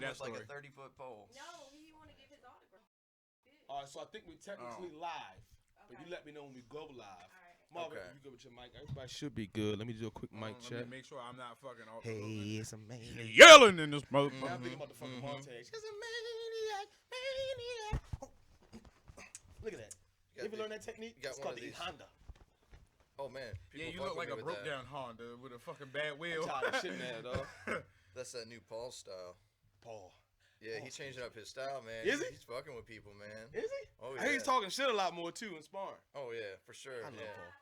has like a story. 30-foot pole. No, he want to give his autograph. All right, so I think we technically live, but Okay. you let me know when we go live. All right. Marvin, Okay. you go with your mic. Everybody should be good. Let me do a quick mic Let check. me make sure I'm not fucking all Hey, it's a maniac. yelling in this motherfucker. Now I'm thinking about the fucking montage. It's a maniac, maniac. Oh. Look at that. You ever learn that technique? got It's one called of the these. Honda. Oh man. Yeah, People you fuck look like with a me with broke that. down Honda with a fucking bad wheel. I'm tired of shit now, dog. That's that new Paul style. Paul. Yeah, he's changing up his style, man. Is he? He's fucking with people, man. Is he? Oh I yeah. hear he's talking shit a lot more too in sparring. Oh yeah, for sure. I love Yeah. Paul.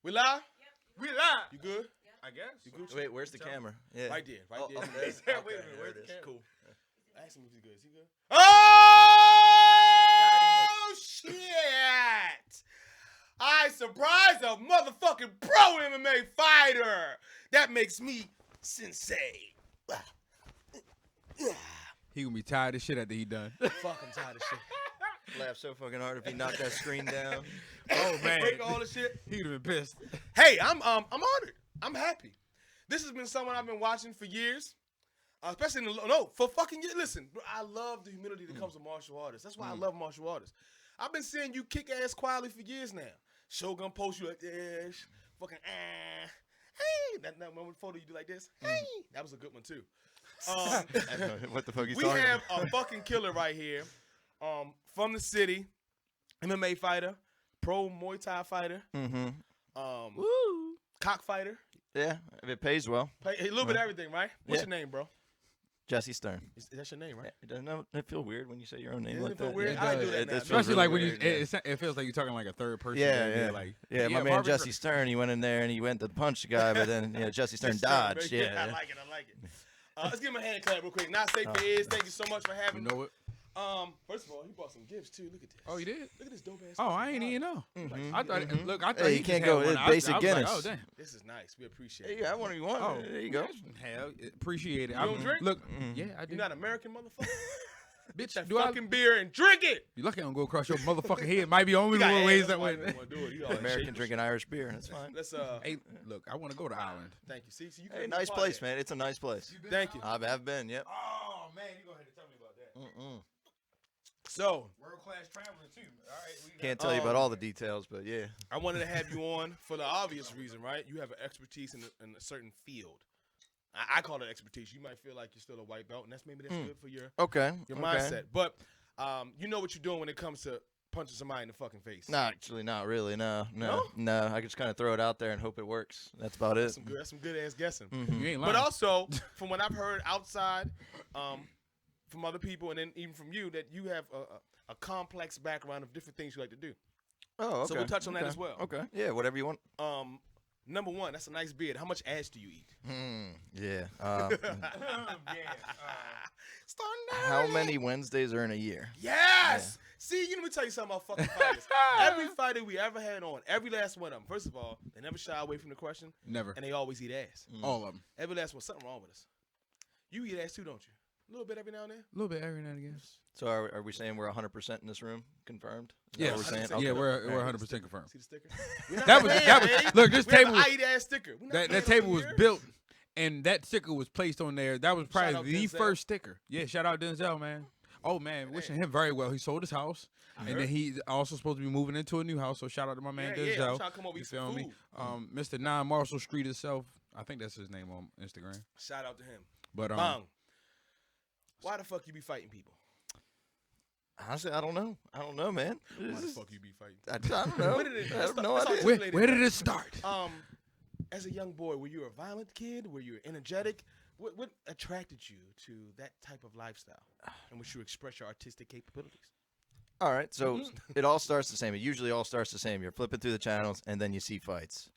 We live? We live. You good? I guess. You Gucci? Wait, where's the camera? Yeah. Right there. Right there. Up Okay, there. He said, wait a Okay, minute, there where's it the is. camera? Cool. Ask him if he's good. Is he good? Oh shit! I surprised a motherfucking pro MMA fighter. That makes me sensei. He gonna be tired of shit after he done. Fuck, I'm tired of shit. Laugh so fucking hard if he knocked that screen down. Oh man, Break all the shit. he'd have been pissed. Hey, I'm honored. I'm happy. This has been someone I've been watching for years. Especially for fucking years. Listen, bro, I love the humility that comes with martial artists. That's why I love martial artists. I've been seeing you kick ass quietly for years now. Shogun post you like this, fucking hey. That one photo you do like this. Hey, that was a good one too. What the fuck you We talking have about? a fucking killer right here. From the city, MMA fighter, pro Muay Thai fighter, Woo. cockfighter. Yeah, if it pays well. A little bit of everything, right? What's Yeah. your name, bro? Jesse Stirn. Is that your name, right? It doesn't it feel weird when you say your own name Doesn't like it feel that? weird? It I does. do that now. feels Especially really like when you, weird, it feels like you're talking like a third person. Yeah, and yeah. you're like, Yeah, my man Marvin Jesse Stern, he went in there and he went to punch the guy, but then Jesse Stern dodged. I Yeah. like it. I like it. Let's give him a hand clap real quick. Not safe for ears. Thank you so much for You having know me. what? First of all, he brought some gifts too. Look at this. Oh, you did? Look at this dope ass. Oh, I ain't even know. Mhm. I thought. Look, I thought Hey, he you can't just go had one. with I basic was like, Guinness. oh damn. This is nice. We appreciate Hey, it. you got one if you want. Oh, there you go. Hell, appreciate it. You don't drink? Look, yeah, I do. You're not American, motherfucker. Bitch, That do I? fucking beer and drink it. You lucky I don't go across your motherfucking head. Might be only You got one ways ass, that why way. you wanna do it. You all American shake- drinking Irish beer. That's fine. Let's Hey, look, I want to go to Ireland. Thank you. See, you Hey, can nice place, man. It's a nice place. Thank you. I've been, yep. Oh man, you go ahead and tell me about that. So World class traveler too. All right, Can't tell you about all the details, but yeah. I wanted to have you on for the obvious reason, right? You have an expertise in a certain field. I call it expertise. You might feel like you're still a white belt, and that's good for your Okay. mindset. But you know what you're doing when it comes to punching somebody in the fucking face. No, actually, not really. No. No? I just kind of throw it out there and hope it works. That's about it. That's some good ass guessing. You ain't lying. But also, from what I've heard outside, from other people, and then even from you, that you have a complex background of different things you like to do. Oh, okay. So we'll touch on that as well. Okay. Yeah, whatever you want. Number one, that's a nice beard. How much ass do you eat? Yeah. Starting How early. many Wednesdays are in a year? Yes. See, let me tell you something about fucking fighters. Every fighter we ever had on, every last one of them. First of all, they never shy away from the question, Never. and they always eat ass. All of them. Every last one, something wrong with us. You eat ass too, don't you? A little bit every now and then. A little bit every now and again. So are we saying we're 100% in this room? Confirmed? Is that Yes. what we're saying? 100%. Okay. Yeah, we're Alright. 100% confirmed. See the sticker? We're not That was- playing, that was- babe. look, this We have table an was- I eat ass sticker. We're not That playing table over was here. built, and that sticker was placed on there. That was Shout out probably the Denzel. first sticker. Yeah, shout out Denzel, man. Oh man, wishing him very well. He sold his house, and heard. then he's also supposed to be moving into a new house. So shout out to my man Yeah, Denzel. yeah, I'm trying to come over You eat some feel me? food. Mr. 9 Marshall Street itself. I think that's his name on Instagram. Shout out to him. But Bong. Why the fuck you be fighting people? Honestly, I don't know. I don't know, man. Why the fuck you be fighting? I don't know. Where did it I have start? no Let's idea. start. where did it start? As a young boy, were you a violent kid? Were you energetic? What attracted you to that type of lifestyle in which you express your artistic capabilities? All right, so it all starts the same. It usually all starts the same. You're flipping through the channels, and then you see fights.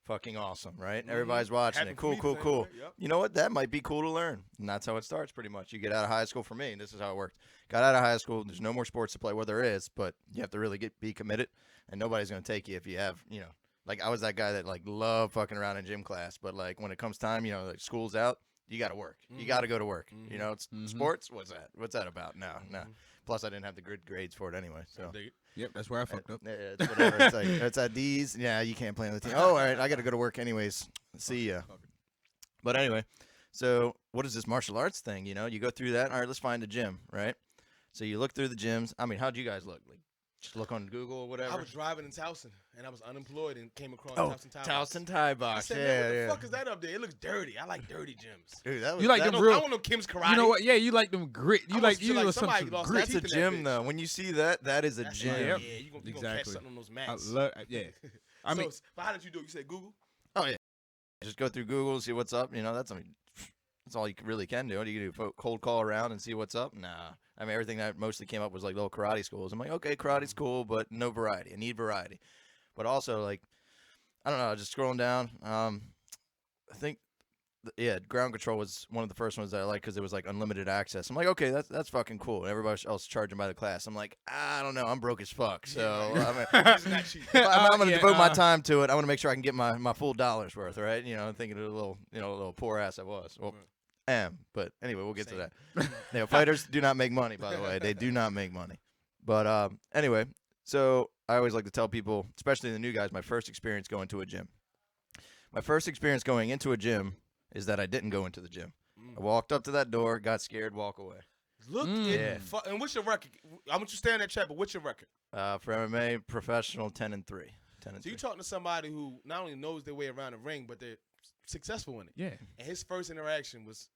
Fucking awesome, right? Everybody's watching Happened it. for me Cool, the cool, same cool. way, yep. You know what? That might be cool to learn. And that's how it starts pretty much. You get out of high school for me, and this is how it worked. Got out of high school. There's no more sports to play. Well, there is, but you have to really be committed, and nobody's going to take you if you have, like I was that guy that like loved fucking around in gym class, but like when it comes time, like school's out, you got to work. You got to go to work. It's sports. What's that? What's that about? No. Plus, I didn't have the good grades for it anyway. So Yep, that's where I fucked up. yeah, it's whatever. It's like it's at D's. Yeah, you can't play on the team. Oh, all right, I got to go to work anyways. See ya. But anyway, So what is this martial arts thing? You know, you go through that. All right, let's find a gym, right? So you look through the gyms. I mean, how'd you guys look? Like, just look on Google or whatever. I was driving in Towson, and I was unemployed and came across Oh, Towson Thai Box. Towson Thai I Box. said, Yeah, man, what yeah. the fuck is that up there? It looks dirty. I like dirty gyms. Dude, that was You like that, them I real- want no Kim's Karate. You know what? Yeah, you like them grit. You I like must you feel know like some somebody lost grit. That's a teeth in that gym bitch. though. When you see that, that is a That's gym. right. Yep. Yeah, you gonna catch Exactly. something on those I mats. love. Yeah. I mean, but how did you do it? You said Google? Oh yeah. Just go through Google, see what's up. You know, that's all you really can do. What do you do? Cold call around and see what's up? Nah. I mean, everything that mostly came up was like little karate schools. I'm like, okay, karate's cool, but no variety. I need variety. But also, like, I don't know, just scrolling down. I think, ground control was one of the first ones that I liked because it was like unlimited access. I'm like, okay, that's fucking cool. And everybody else charging by the class. I'm like, I don't know, I'm broke as fuck. So Isn't that cheap? if I'm going to devote my uh, time to it, I want to make sure I can get my full dollar's worth, right? You know, thinking of a little poor ass I was. Well, but anyway, we'll get to that. You know, fighters do not make money, by the way. They do not make money. But anyway, so I always like to tell people, especially the new guys, my first experience going to a gym. My first experience going into a gym is that I didn't go into the gym. I walked up to that door, got scared, walk away. Look Yeah. and what's your record? I want you to stay in that chat, but what's your record? For MMA, professional, 10-3. 10-3. So you're talking to somebody who not only knows their way around the ring, but they're successful in it. yeah, And his first interaction was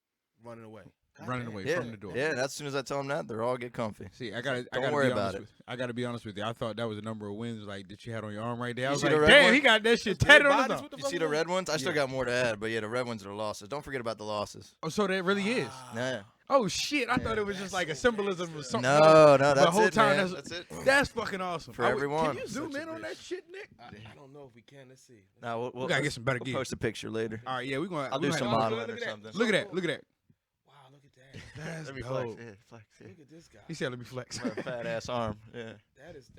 running away. running away yeah, from the door. yeah. And as soon as I tell them that, they're all get comfy. See, I gotta worry be about honest it. with, I gotta be honest with you. I thought that was a number of wins like that you had on your arm right there. I was see like, the red damn, one? he got that shit Those tatted dead on his bodies, arm. what the You fuck see is the that? red ones? I still Yeah. got more to add, but yeah, the red ones are the losses. Don't forget about the losses. Oh, so that really is. Yeah. Oh shit! I thought it was just like a symbolism of something. No, the that's whole it, time. man. That's it. That's fucking awesome. For Can everyone. you zoom Such a in on that bitch. shit, Nick? I don't know if we can. Let's see. Now we'll gotta get some better we'll gear. post a picture later. All right, yeah, we're gonna. I'll we do gonna some have- modeling look or at that. something. Look at that! Look at that! Wow, look at that. That's Let me dope. flex. Yeah, flex. Yeah. Look at this guy. He said, "Let me flex." My fat ass arm. Yeah. That's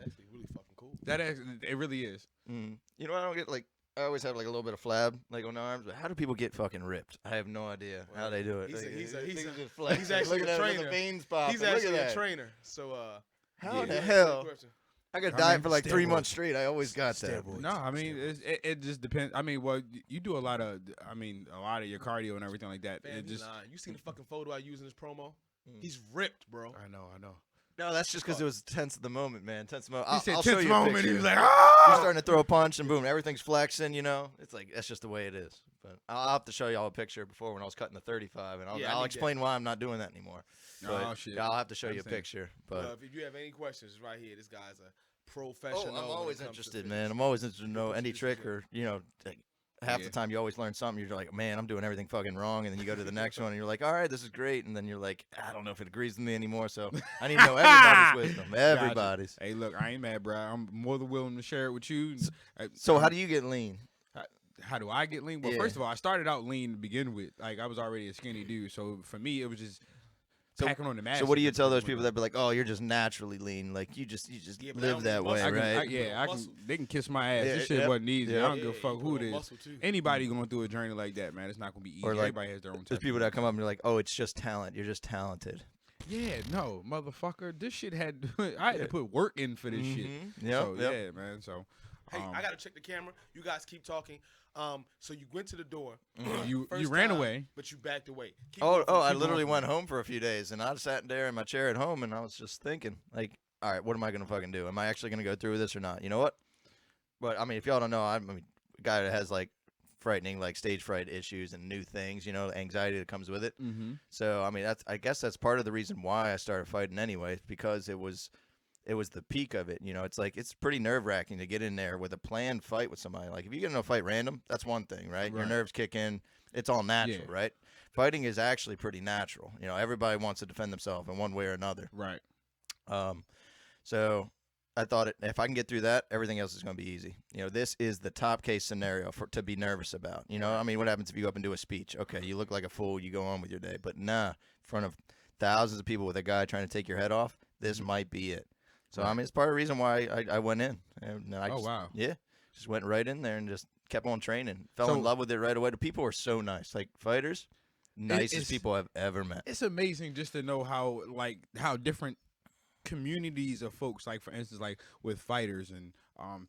actually really fucking cool. That actually, it really is. You know, I don't get like. I always have like a little bit of flab like on the arms, but how do people get fucking ripped? I have no idea how they do it. He's a- Like, he's a- they he's just a- flex. he's actually Look a at that, look at trainer. The veins popping. He's Look actually at a that. trainer. So How Yeah. the good hell? question. I could I diet mean, for like 3 steroids. months straight. I always got that. Steroids. No, I mean it just depends. I mean, well, you do a lot of. I mean, a lot of your cardio and everything like that. Man, It you just. lying. You seen the fucking photo I used in this promo? He's ripped, bro. I know. No, that's just because it was tense of the moment, man. Tense of the moment. He I'll said, show "Tense you a moment." picture. He was like, You're "Ah!" starting to throw a punch and boom, everything's flexing. You know, it's like that's just the way it is. But I'll have to show y'all a picture before when I was cutting the 35, and Yeah, I I'll need explain why I'm not doing that anymore. But Oh, shit. yeah, I'll have to show you a Understand. picture. But If you have any questions, right here. This guy's a professional. I'm when it always comes to interested, fitness. man. I'm always interested to know What you any do trick for or like, half Yeah. the time you always learn something. You're like, man, I'm doing everything fucking wrong, and then you go to the next one and you're like, all right, this is great, and then you're like, I don't know if it agrees with me anymore. So I need to know everybody's wisdom, everybody's. Hey, look, I ain't mad, bro. I'm more than willing to share it with you. So how do you get lean? How do I get lean? Well, Yeah. first of all, I started out lean to begin with. Like I was already a skinny dude, so for me, it was just So- packing on the mass. So what do you tell those people that be like, oh, you're just naturally lean, like you just Yeah, but I live don't that need way, muscle. right? Yeah, I can. Muscle. They can kiss my ass. Yeah, This shit yeah. wasn't easy. Yeah. I don't give a fuck who it is. Anybody Mm-hmm. going through a journey like that, man, it's not gonna be easy. Or like, Everybody has their own. There's type people of that come up and you're like, oh, it's just talent. You're just talented. Yeah, no, motherfucker. This shit had. I had to put work in for this shit. Yep, So yep. yeah, man. So. Hey, I gotta check the camera. You guys keep talking. So you went to the door. You First ran time, away. but you backed away. Keep Oh, going. I keep literally going. went home for a few days, and I sat there in my chair at home, and I was just thinking, like, all right, what am I gonna fucking do? Am I actually gonna go through with this or not? You know what? But I mean, if y'all don't know, I'm a guy that has like frightening, like stage fright issues and new things. You know, the anxiety that comes with it. Mm-hmm. So I mean, I guess that's part of the reason why I started fighting anyway, because it was the peak of it. You know, it's like it's pretty nerve wracking to get in there with a planned fight with somebody. Like if you get in a fight random, that's one thing, right? Your Right. nerves kick in. It's all natural, Yeah. right? Fighting is actually pretty natural. You know, everybody wants to defend themselves in one way or another. Right. So I thought if I can get through that, everything else is going to be easy. You know, this is the top case scenario to be nervous about. You know, I mean, what happens if you go up and do a speech? Okay, you look like a fool, you go on with your day. But nah, in front of thousands of people with a guy trying to take your head off, this might be it. So, I mean, it's part of the reason why I went in. And I just, wow. Yeah, just went right in there and just kept on training. Fell So- in love with it right away. The people are so nice. Like, fighters, nicest it's- people I've ever met. It's amazing just to know how different communities of folks, like for instance, like with fighters and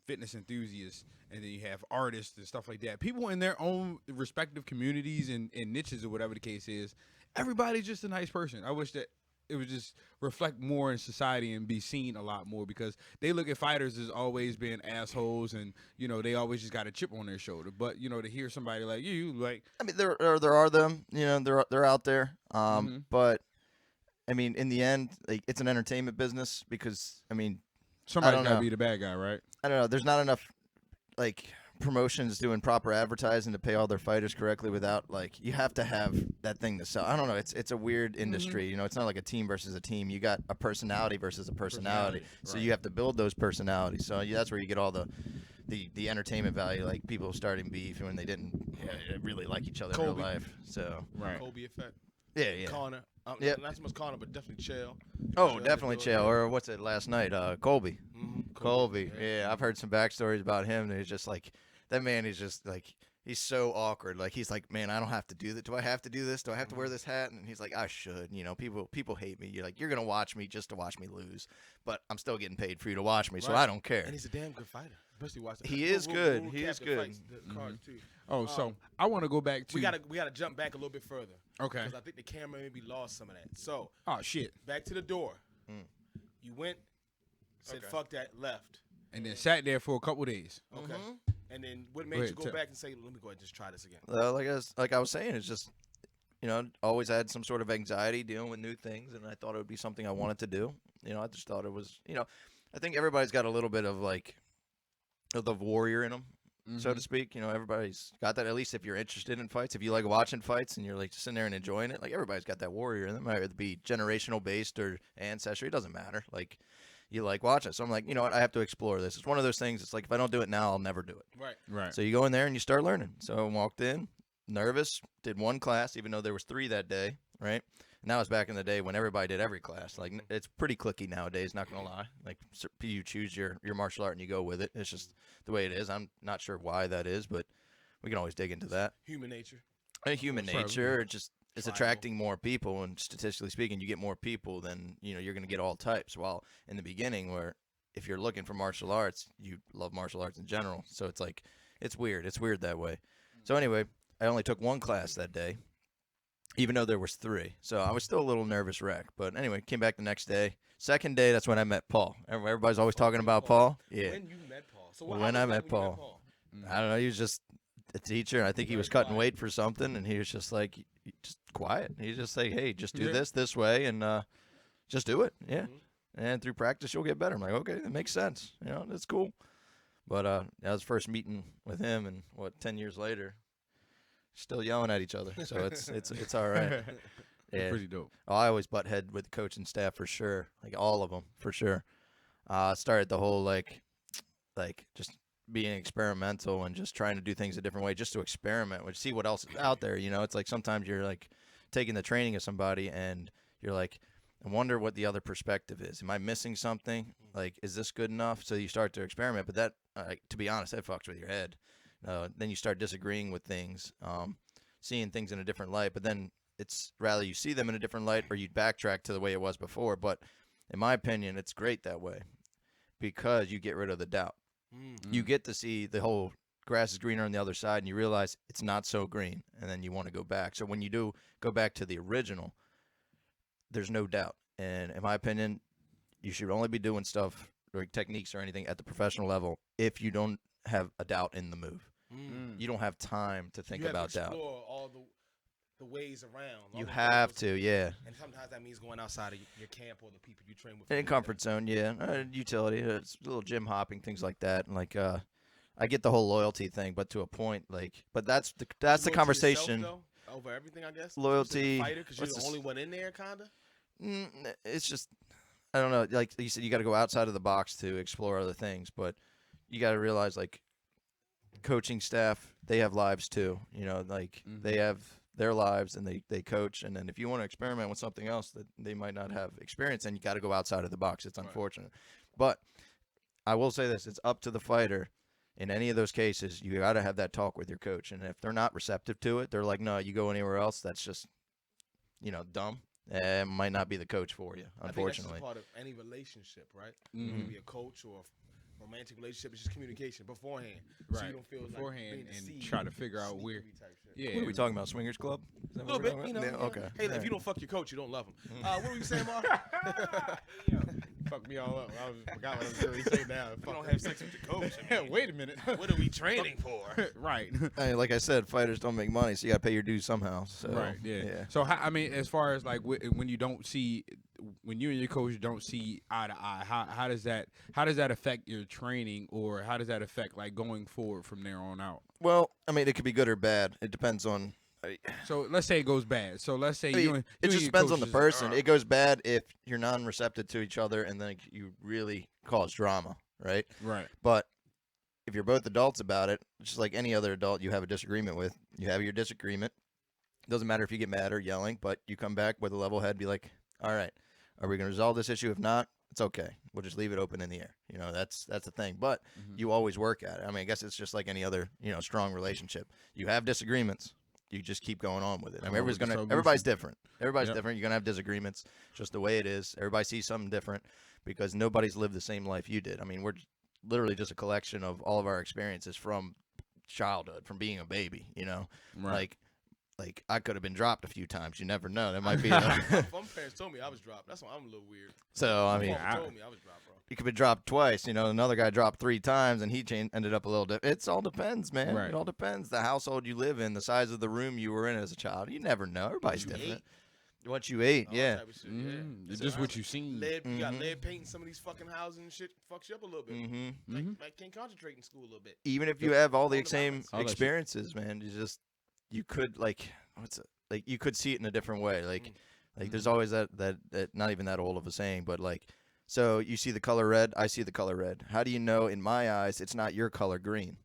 fitness enthusiasts, and then you have artists and stuff like that. People in their own respective communities and niches or whatever the case is. Everybody's just a nice person. I wish that it would just reflect more in society and be seen a lot more, because they look at fighters as always being assholes, and they always just got a chip on their shoulder. But to hear somebody like you, like, I mean, there are them. They're out there. But I mean, in the end, like, it's an entertainment business because I mean, somebody's don't got to know. be the bad guy, right? I don't know. There's not enough like promotions doing proper advertising to pay all their fighters correctly without you have to have that thing to sell. I don't know. It's a weird industry. It's not like a team versus a team. You got a personality versus a personality. So you have to build those personalities. So that's where you get all the entertainment value, like people starting beef when they didn't really like each other in real Kobe. life. So Right. Kobe effect. yeah. Connor. Yep. Not so much Connor, but definitely Chael. Oh, definitely Chael. Or what's it last night? Colby. Mm-hmm. Colby. Yeah, I've heard some backstories about him. And he's just like, that man is just like, he's so awkward. Like, he's like, man, I don't have to do that. Do I have to do this? Do I have to wear this hat? And he's like, I should. People hate me. You're like, you're going to watch me just to watch me lose. But I'm still getting paid for you to watch me, so I don't care. And he's a damn good fighter. Especially watching. He is good. He is good. The cards too. Oh, so I want to go back to. We gotta jump back a little bit further. Okay. Because I think the camera maybe lost some of that. So Oh shit! back to the door. You went, said Okay. fuck that, left. And then sat there for a couple days. Okay. And then what made Go you ahead, go tell- back and say, let me go ahead and just try this again? Like I was saying, it's just, always had some sort of anxiety dealing with new things, and I thought it would be something I wanted to do. I just thought it was, I think everybody's got a little bit of of the warrior in them, so to speak. Everybody's got that, at least if you're interested in fights. If you like watching fights and you're like sitting there and enjoying it, like everybody's got that warrior in them. Whether it be generational based or ancestry, it doesn't matter. Like, you like watching it. So I'm like, you know what, I have to explore this. It's one of those things. It's like, if I don't do it now, I'll never do it. Right. Right. So you go in there and you start learning. So I walked in, nervous, did one class, even though there was 3 that day, right? And that was back in the day when everybody did every class. Like, it's pretty cliquey nowadays, not gonna lie. Like, you choose your martial art and you go with it. It's just the way it is. I'm not sure why that is, but we can always dig into that. Human nature. Human Probably. nature, it's Tribal. attracting more people, and statistically speaking, you get more people, then you're gonna get all types. While in the beginning, where if you're looking for martial arts, you love martial arts in general. So it's like, it's weird. It's weird that way. So anyway, I only took 1 class that day, even though there was 3. So I was still a little nervous wreck. But anyway, came back the next day. Second day, that's when I met Paul. Everybody's always talking about Paul. Yeah. When you met Paul. So When how was I it met like when you Paul. I don't know. He was just a teacher, and I think he was Very cutting quiet. weight for something, and he was just like, just quiet. He's just like, hey, just do Yeah. this way, and just do it. Yeah. And through practice, you'll get better. I'm like, okay, that makes sense. That's cool. But that was first meeting with him, and 10 years later, still yelling at each other. So it's all right. Yeah. Pretty dope. Oh, I always butt head with the coaching staff for sure. Like, all of them for sure. Started the whole like just being experimental and just trying to do things a different way, just to experiment, which see what else is out there. It's like sometimes you're like taking the training of somebody and you're like, I wonder what the other perspective is. Am I missing something? Like, is this good enough? So you start to experiment, but that, to be honest, that fucks with your head. Then you start disagreeing with things, seeing things in a different light. But then it's rather you see them in a different light, or you backtrack to the way it was before. But in my opinion, it's great that way because you get rid of the doubt. You get to see the whole grass is greener on the other side, and you realize it's not so green, and then you want to go back. So when you do go back to the original, there's no doubt. And in my opinion, you should only be doing stuff like techniques or anything at the professional level if you don't have a doubt in the move. You don't have time to think you have about to doubt. explore all the ways around. all You the have ways. to, yeah. And sometimes that means going outside of your camp or the people you train with. In comfort zone, yeah. Utility, it's a little gym hopping, things like that. And like, I get the whole loyalty thing, but to a point, like, but that's the Loyalty conversation. yourself, though, over everything, I guess. Loyalty, because you're what's the this- only one in there, kinda. It's just, I don't know. Like you said, you got to go outside of the box to explore other things, but you got to realize, like, coaching staff, they have lives too. Like they have their lives and they coach. And then if you want to experiment with something else that they might not have experience in, you got to go outside of the box. It's unfortunate. But I will say this, it's up to the fighter. In any of those cases, you got to have that talk with your coach. And if they're not receptive to it, they're like, no, you go anywhere else, that's just, dumb. it might not be the coach for you, I think that's unfortunately. just a part of any relationship, right? Mhm. It could be a coach or a romantic relationship. It's just communication beforehand, so Right. you don't feel Beforehand like being and deceived, try to figure out where. sneakery type shit. Yeah. What are we talking about? Swingers Club? Is that A what little we're bit, talking about? you know. Yeah, okay. Hey, if you don't fuck your coach, you don't love him. What were you saying, Mark? Fuck me all up. I forgot what I was going to say now. You don't have sex with your coach. I mean, Wait a minute. what are we training for? Right. Hey, like I said, fighters don't make money, so you got to pay your dues somehow. So, Right. Yeah. So I mean, as far as like when you don't see, when you and your coach don't see eye to eye, how does that affect your training, or how does that affect like going forward from there on out? Well, I mean, it could be good or bad. It depends on. So let's say it goes bad. So let's say I mean, you and it you just and your depends on coach the is- person. It goes bad if you're non-receptive to each other, and then you really cause drama, right? Right. But if you're both adults about it, just like any other adult you have a disagreement with, you have your disagreement. Doesn't matter if you get mad or yelling, but you come back with a level head, be like, all right, are we going to resolve this issue? If not, it's okay. We'll just leave it open in the air. You know, that's the thing. But you always work at it. I mean, I guess it's just like any other, strong relationship. You have disagreements. You just keep going on with it. I mean, Come up with a everybody's solution. different. Everybody's Yep. different. You're gonna have disagreements. It's just the way it is. Everybody sees something different because nobody's lived the same life you did. I mean, we're literally just a collection of all of our experiences from childhood, from being a baby. Right. Like I could have been dropped a few times. You never know. That might be. My parents told me I was dropped. That's why I'm a little weird. So I My mean, mom told me I was dropped, bro. you could be dropped twice. Another guy dropped 3 times, and he ended up a little different. It's all depends, man. Right. It all depends. The household you live in, the size of the room you were in as a child. You never know. Everybody's What you different. What you ate, All yeah. type of shit, It's So just I- what you seen. You got Mhm. lead paint in some of these fucking houses and shit fucks you up a little bit. Mm-hmm. Like can't concentrate in school a little bit. Even if you have all On the the same balance. All that shit. experiences, man, you could you could see it in a different way. Like there's always that not even that old of a saying, but like, so you see the color red, I see the color red. How do you know in my eyes it's not your color green?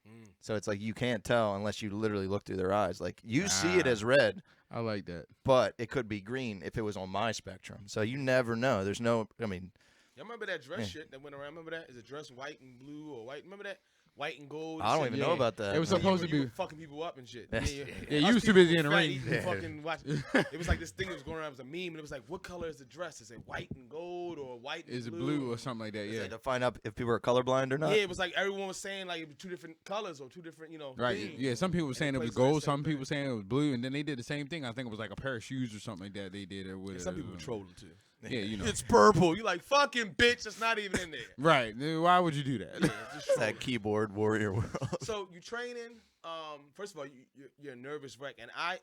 Mm. So it's like you can't tell unless you literally look through their eyes. Like you see it Ah. as red, I like that. but it could be green if it was on my spectrum. So you never know. There's no. I mean, Y'all remember that dress Yeah. shit that went around? Remember that? Is it dress white and blue or white? Remember that? White and gold. I don't and even shit? know about that. It was man. supposed to You be- were fucking people up and shit. Yes. Yeah, you Us was too people busy in the fat, ring. you Yeah. fucking watch. It was like this thing that was going around. It was a meme, and it was like, what color is the dress? Is it white and gold or white and Is it blue? blue or something like that? Is Yeah. that to find out if people are colorblind or not. Yeah, it was like everyone was saying like it was 2 different colors or 2 different, Right. things. Yeah. Some people were And saying it was places like gold. the Some same people saying it was blue, and then they did the same thing. I think it was like a pair of shoes or something like that. They did it with. And some people were trolling too. Yeah, you know. It's purple. You like fucking bitch. It's not even in there. Right. Why would you do that? Yeah, it's just It's trolling. that keyboard warrior world. So you training. First of all, you're a nervous wreck, and I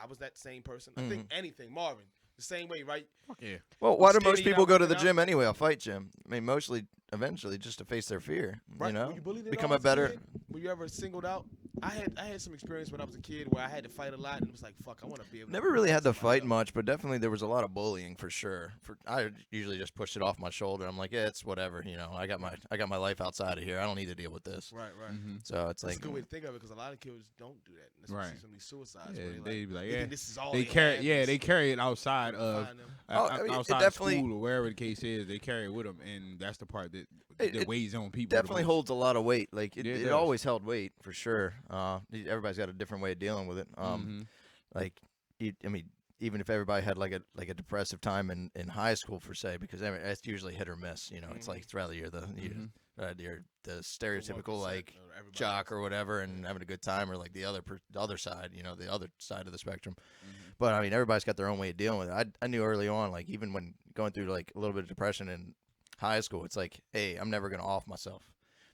was that same person. I think anything, Marvin, the same way, right? Fuck yeah. Well, why do Skinny, most you people got go to the working out? gym anyway? A fight gym. I mean, mostly, eventually, just to face their fear. Right. You know, Were you bullied at become all a as better. kid? Were you ever singled out? I had some experience when I was a kid where I had to fight a lot, and it was like, fuck, I want to be able. Never really had to somebody fight up. much, but definitely there was a lot of bullying for sure. I usually just pushed it off my shoulder. I'm like, yeah, it's whatever. I got my life outside of here. I don't need to deal with this. Right. Mm-hmm. So it's That's like, a good way to think of it because a lot of kids don't do that. And that's why you Right. see some of these suicides. Yeah, where they be like, they yeah. think this is all They they carry. have, Yeah, this they is carry it outside of. find them. Oh, I mean, it outside of definitely- school or wherever the case is, they carry it with them, and that's the part that It weighs on people. the definitely most. holds a lot of weight. Like it, Yeah, it it does. always held weight for sure. Everybody's got a different way of dealing with it. Mhm. Like, I mean, even if everybody had like a depressive time in high school per se, because I mean, it's usually hit or miss. It's like it's rather you're the stereotypical like jock or whatever and having a good time, or like the other side, the other side of the spectrum. But I mean, everybody's got their own way of dealing with it. I knew early on, like even when going through like a little bit of depression in high school, it's like, hey, I'm never gonna off myself.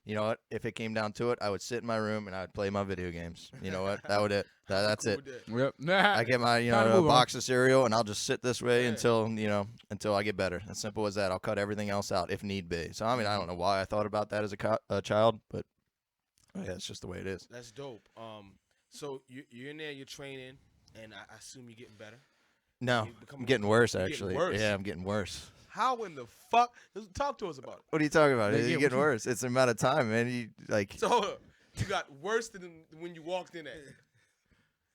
You know what? If it came down to it, I would sit in my room and I would play my video games. You know what? That would it. That's Cool it. with that. Yep. I get my Time to a move on. box of cereal and I'll just sit this way Yeah. until I get better. As simple as that. I'll cut everything else out if need be. So I mean, I don't know why I thought about that as a child, but yeah, it's just the way it is. That's dope. So you're in there, you're training, and I assume you're getting better. No, You become I'm a- getting worse you're getting actually. worse. Yeah, I'm getting worse. How in the fuck? Talk to us about it. What are you talking about? Yeah, You're yeah, getting what worse. It's the amount of time, man. You like. So hold up. You got worse than when you walked in at.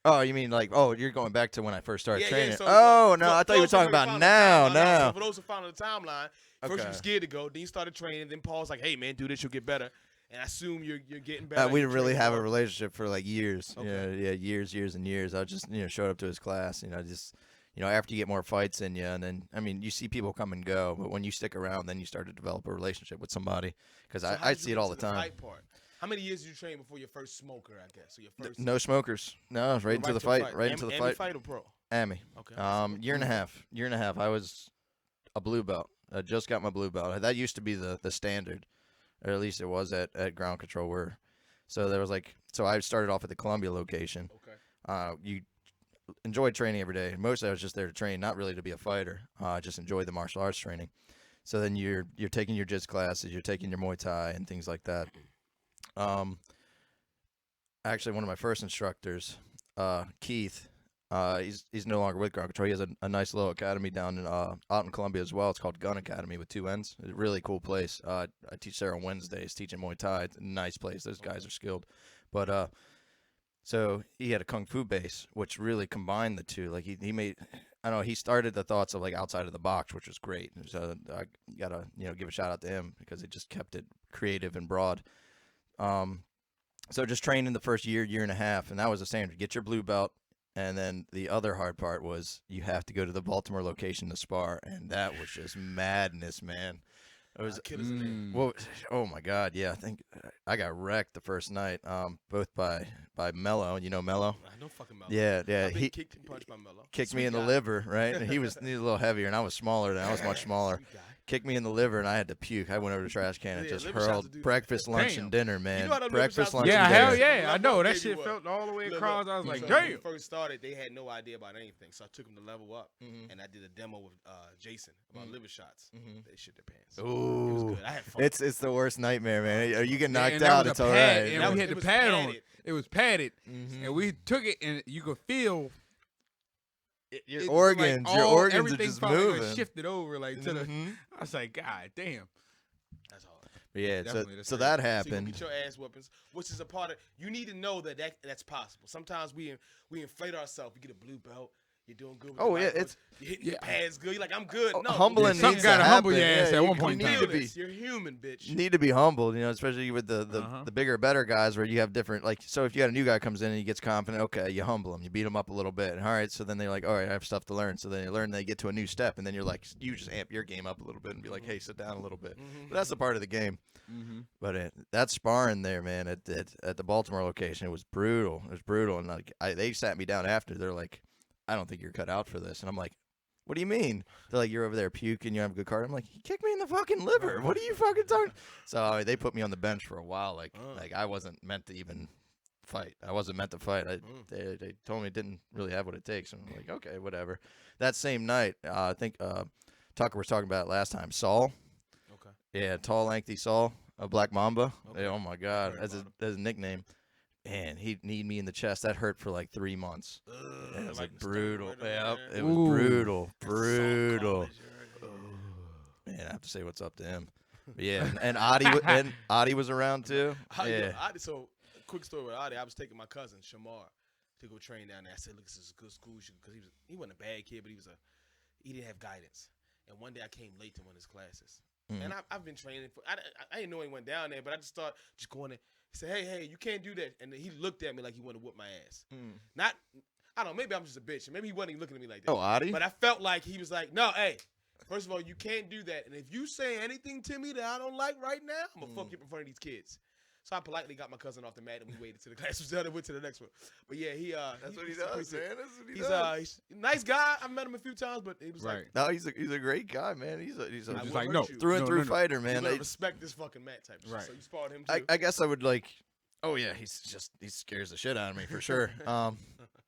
Oh, you mean like? Oh, you're going back to when I first started training. so, Oh like, no, for I thought you were those who talking may about follow the now. timeline, Now. So for those who follow the timeline, first you Okay. were scared to go, then you started training, then Paul's like, "Hey man, do this, you'll get better." And I assume you're getting better. We you're didn't really training have a hard. relationship for like years. Okay. Yeah, years and years. I just showed up to his class. Just after you get more fights in you, and then I mean, you see people come and go, but when you stick around, then you start to develop a relationship with somebody. Because So how I did you see it get all to the time. fight part? How many years did you train before your first smoker? I guess. So your first. No smokers. No, right into the fight. Right into the fight. Fight or pro? Ami. Okay. Year and a half. Year and a half. I was a blue belt. I just got my blue belt. That used to be the standard, or at least it was at ground control. So there was so I started off at the Columbia location. Okay. You enjoyed training every day. Mostly I was just there to train, not really to be a fighter. I just enjoyed the martial arts training. So then you're taking your jiu-jitsu classes, you're taking your Muay Thai and things like that. Actually, one of my first instructors, Keith, he's no longer with ground control. He has a nice little academy down in out in Columbia as well. It's called Gun Academy with 2 N's. It's a really cool place. I teach there on Wednesdays, teaching Muay Thai. It's a nice place. Those guys are skilled. But so he had a kung fu base, which really combined the two. Like he made, I don't know, he started the thoughts of outside of the box, which was great. So I gotta give a shout out to him because it just kept it creative and broad. So just training the first year and a half, and that was the same. Get your blue belt, and then the other hard part was you have to go to the Baltimore location to spar, and that was just madness, man. It was Killers in there. well, oh my God, yeah. I think I got wrecked the first night, both by Mello. You know Mello? I know fucking Mello. Yeah. I've been He kicked and punched by Mello. kicked me Sweet in the guy. liver, right? And he was a little heavier, and I was smaller than I was much smaller. Sweet guy. Kicked me in the liver, and I had to puke. I went over to the trash can and Yeah, just liver shots will hurled do that. breakfast, lunch, Damn. and dinner, man. know how them liver Breakfast, shots lunch, do Yeah, and that? hell dinner. yeah. I know. Look, That baby, shit what? felt all the way Look, across. look. I was like, So damn. When we first started, they had no idea about anything, so I took them to level up, Mhm. and I did a demo with Jason about liver shots. Mhm. They shit their pants. It was Ooh, good. I had fun. it's the worst nightmare, man. You get Yeah, knocked and that out, was it's a all pad, right. and we had It the was pad on. padded. It was padded, Mhm. and we took it, and you could feel Your it, organs, like, your all- organs are everything just probably moving. got shifted over like to the. Mhm. I was like, God damn. That's hard. But yeah, Definitely, that's so crazy. that So you gonna happened. get your ass weapons, which is a part of. You need to know that's possible. Sometimes we inflate ourselves. You get a blue belt. You're doing good. With Oh, the yeah, light it's- belts, you're hitting your pads good. You're like, I'm good. Oh, No, humbling Yeah, something needs gotta to humble happen. your ass Yeah, at one you point in need time. to be You're human, bitch. need to be humbled, especially with the Uh-huh. the bigger, better guys where you have different, so if you got a new guy comes in and he gets confident, okay, you humble him, you beat him up a little bit, all right, so then they're like, all right, I have stuff to learn, so then they learn, they get to a new step, and then you're like, you just amp your game up a little bit and be like, hey, sit down a little bit. Mhm. But that's a part of the game. Mm-hmm. But that sparring there, man, at the Baltimore location, it was brutal. It was brutal, and they sat me down after. They're like, I don't think you're cut out for this, and I'm like, what do you mean? They're like, you're over there puking, you have a good card. I'm like, he kicked me in the fucking liver. What are you fucking talking? So they put me on the bench for a while. Like I wasn't meant to even fight. I wasn't meant to fight. They told me it didn't really have what it takes. And I'm like, okay, whatever. That same night, I think Tucker was talking about it last time. Saul. Okay. Yeah, tall, lengthy Saul, a black mamba. Okay. Yeah, oh my God, Heard that's about his nickname. And he kneed me in the chest. That hurt for like 3 months. It was like brutal. Yeah, it was Ooh. brutal. Man, I have to say what's up to him. But yeah, and Adi was around too. Yeah. So, quick story with Adi. I was taking my cousin Shamar to go train down there. I said, "Look, this is a good school because he wasn't a bad kid, but he didn't have guidance." And one day I came late to one of his classes, and I've been training for. I didn't know he went down there, but I just thought just going there. He said, "Hey, you can't do that," and he looked at me like he wanted to whoop my ass. Not, I don't know. Maybe I'm just a bitch, and maybe he wasn't even looking at me like that. Oh, Adi? But I felt like he was like, "No, hey." First of all, you can't do that. And if you say anything to me that I don't like right now, I'm going to fuck you up in front of these kids. So I politely got my cousin off the mat and we waited till the class was done and went to the next one. But yeah, That's what he does, man. That's what he He's does. a nice guy. I've met him a few times, but he was Right. like, No, he's a great guy, man. He's a Just won't like, hurt no. you. through and No, through no, no. fighter, "You man. better respect this fucking mat type of shit." Right. So you sparred him too. I guess I would like. Oh yeah, he scares the shit out of me for sure.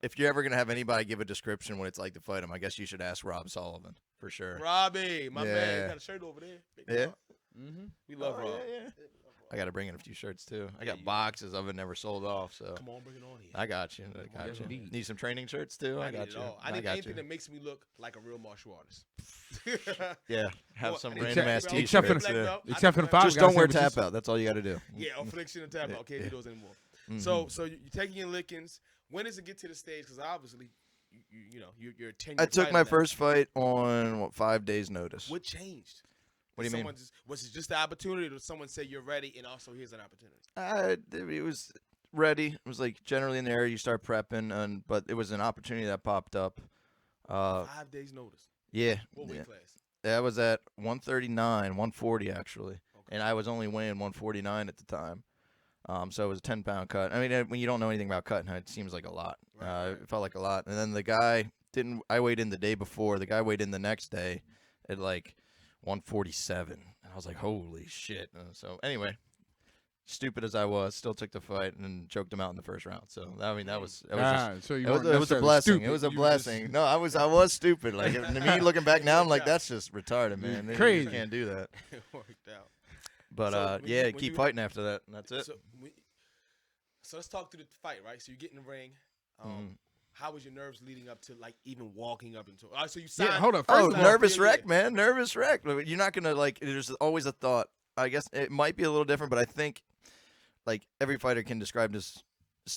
If you're ever gonna have anybody give a description what it's like to fight him, I guess you should ask Rob Sullivan for sure. Robbie, my man, Yeah. he got a shirt over there. Big Yeah. Rob. Mm-hmm. We love Oh, Rob. yeah. I got to bring in a few shirts too. I Yeah, got you- boxes of it never sold off. So Come on, bring it on here. I got you. I got Yes, you. indeed. Need some training shirts too. I need got it you. all. I need got anything you. that makes me look like a real martial artist. Yeah, have Well, some except- random ass except t-shirts. for the black yeah. belt. Except for the I- five Just guys don't wear sandwiches. tap out. That's all you got to do. Yeah, affliction and tap out. Can't do those anymore. Mhm. So you're taking your lickings. When does it get to the stage? Because obviously, you're a 10-year I took fighter my now. first fight on 5 days notice. What changed? What do you mean? Was it just the opportunity, or did someone say you're ready, and also here's an opportunity? It was ready. It was like generally in the area you start prepping, but it was an opportunity that popped up. Uh, 5 days notice. yeah, What weight yeah. class? That was at 139, 140 actually, Okay. and I was only weighing 149 at the time. So it was a 10-pound cut. I mean, when you don't know anything about cutting, it seems like a lot. Right. It felt like a lot. And then the guy didn't. I weighed in the day before. The guy weighed in the next day at like 147, and I was like, holy shit. So anyway, stupid as I was, still took the fight and choked him out in the first round. So I mean, that was just. So you It was, weren't it was a necessarily blessing. stupid. It was a You were just- blessing. No, I was stupid. Like to me, looking back now, I'm like, that's just retarded, man. You Crazy. can't do that. It worked out. But So, when yeah, you- when keep you- fighting after that, and that's it. So let's talk through the fight, right? So you get in the ring. Mhm. How was your nerves leading up to like even walking up into? All right, so you signed. Yeah, hold up. Oh, First off, nervous yeah, wreck, yeah. man. Nervous wreck. You're not gonna like. There's always a thought. I guess it might be a little different, but I think like every fighter can describe this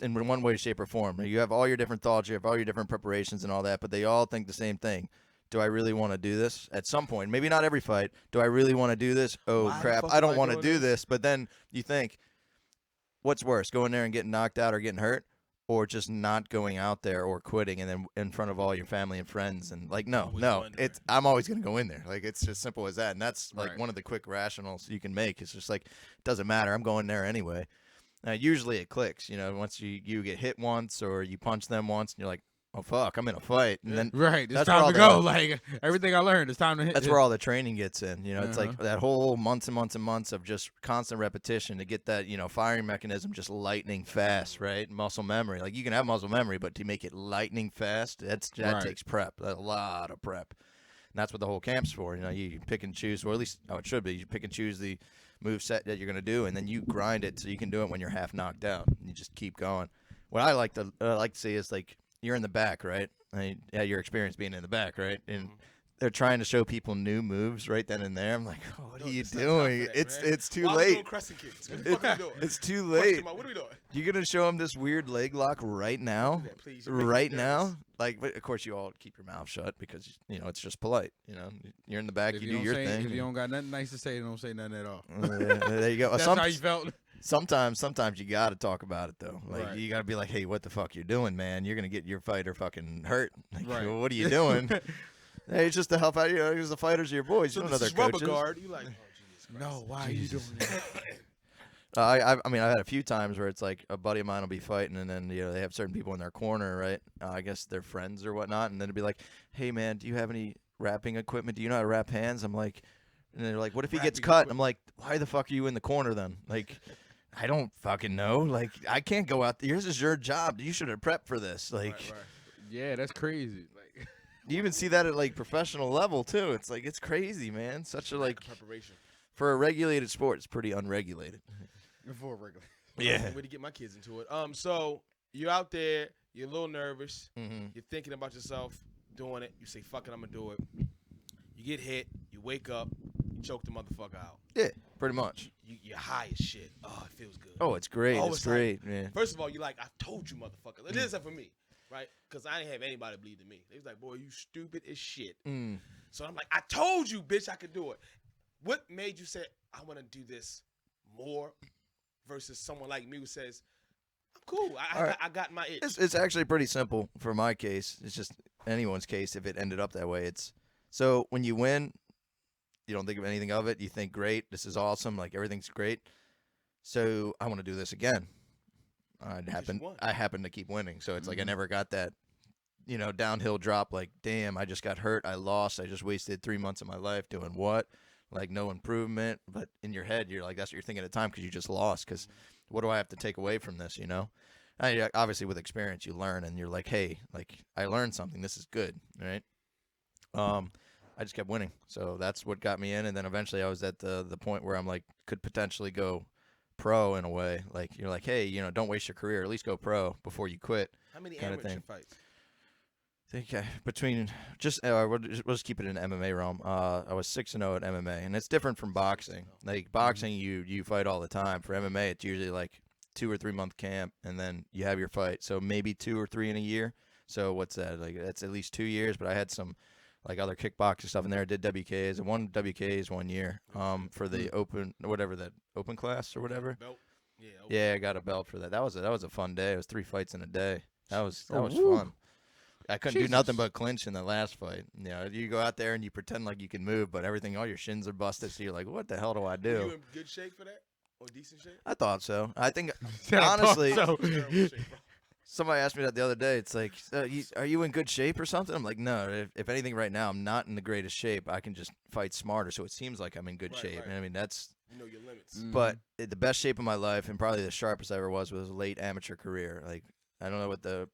in one way, shape, or form. You have all your different thoughts, you have all your different preparations and all that, but they all think the same thing. Do I really want to do this at some point? Maybe not every fight. Do I really want to do this? Oh Why the crap! fuck I am don't I want to doing do this? this. But then you think, what's worse, going there and getting knocked out or getting hurt, or just not going out there or quitting and then in front of all your family and friends and like no, Always no, go in there. it's I'm always gonna go in there. Like it's just simple as that, and that's like Right. one of the quick rationals you can make. It's just like it doesn't matter. I'm going there anyway. Usually it clicks, once you get hit once or you punch them once and you're like, oh fuck, I'm in a fight, and then Right. It's That's where time all to the- go. Like everything I learned, it's time to hit. that's where all the training gets in. It's like Uh-huh. that whole months and months and months of just constant repetition to get that, firing mechanism just lightning fast, right? Muscle memory. Like you can have muscle memory, but to make it lightning fast, that Right. takes prep, a lot of prep. And that's what the whole camp's for. You pick and choose, or at least how it should be. You pick and choose the move set that you're going to do, and then you grind it so you can do it when you're half knocked out. And you just keep going. What I like to see is like you're in the back, right? Yeah, your experience being in the back, right? And they're trying to show people new moves right then and there. I'm like, oh, what are you It's not time doing? for that, It's man. it's too Why are we late. doing crescent kicks? What the fuck are we doing? It's too Question late. mark, what are we doing? You're gonna show them this weird leg lock right now, Do that, please. You're making me right nervous. now. Like, but of course, you all keep your mouth shut because it's just polite. You're in the back, If you you do don't your say, thing. if you don't got nothing nice to say, don't say nothing at all. There you go. That's how you felt. Sometimes you gotta talk about it though. Like Right. you gotta be like, hey, what the fuck you're doing, man? You're gonna get your fighter fucking hurt. Like, Right. well, what are you doing? Hey, it's just to help out. Because the fighters are your boys. So You don't know this their is rubber coaches. guard. You like? Oh Jesus Christ. No, why are you doing that? I mean, I've had a few times where it's like a buddy of mine will be fighting, and then they have certain people in their corner, right? I guess they're friends or whatnot, and then it'd be like, "Hey, man, do you have any wrapping equipment? Do you know how to wrap hands?" I'm like, and they're like, "What if he gets Wrapping cut?" I'm like, "Why the fuck are you in the corner then?" Like, I don't fucking know. Like, I can't go out there. This is your job. You should have prepped for this. Like, Right, right. Yeah, that's crazy. Like, you even see that at like professional level too. It's like it's crazy, man. Such a like preparation. for a regulated sport, it's pretty unregulated. before regular. Yeah. I'm way to get my kids into it. So you're out there. You're a little nervous. Mm-hmm. You're thinking about yourself doing it. You say, "Fuck it, I'm gonna do it." You get hit. You wake up. You choke the motherfucker out. Yeah, pretty much. You're high as shit. Oh, it feels good. Oh, it's great. Oh, it's it's like- great, man. First of all, you're like, "I told you, motherfucker." It is for me, right? Because I didn't have anybody believe in me. They was like, "Boy, you stupid as shit." Mm. So I'm like, "I told you, bitch, I could do it." What made you say, "I want to do this more," versus someone like me who says, "I'm cool. All right. I got my itch." It's actually pretty simple for my case. It's just anyone's case if it ended up that way. It's so when you win, you don't think of anything of it. You think, great, this is awesome, like everything's great. So I want to do this again. won. I happened to keep winning. So it's like I Mhm. never got that, downhill drop. Like, damn, I just got hurt. I lost. I just wasted 3 months of my life doing what? Like no improvement. But in your head, you're like, that's what you're thinking at the time because you just lost. Because what do I have to take away from this? Obviously with experience you learn, and you're like, hey, like I learned something. This is good, right? I just kept winning, so that's what got me in. And then eventually I was at the point where I'm like, could potentially go pro in a way. Like you're like, hey, don't waste your career. At least go pro before you quit. How many kinda amateur thing. fights? I think between we'll just keep it in the MMA realm. I was 6-0 at MMA, and it's different from boxing. Like boxing, you fight all the time. For MMA, it's usually like 2 or 3 month camp, and then you have your fight. So maybe 2 or 3 in a year. So what's that? Like that's at least 2 years. But I had some like other kickboxing stuff in there. I did WKs and won WKs 1 year. For the open open class or whatever. Belt? Yeah, I got a belt for that. That was a fun day. It was 3 fights in a day. That was woo. fun. I couldn't do nothing but clinch in the last fight. You know, you go out there and you pretend like you can move, but all your shins are busted. So you're like, what the hell do I Were do? you in good shape for that? Or decent shape? I thought so. I think I thought honestly, so. Terrible shape, bro. somebody asked me that the other day. It's like, are you in good shape or something? I'm like, no. If anything, right now I'm not in the greatest shape. I can just fight smarter, so it seems like I'm in good Right, shape. right. And I mean, that's. You know your limits. But the best shape of my life, and probably the sharpest I ever was a late amateur career. Like, I don't know what the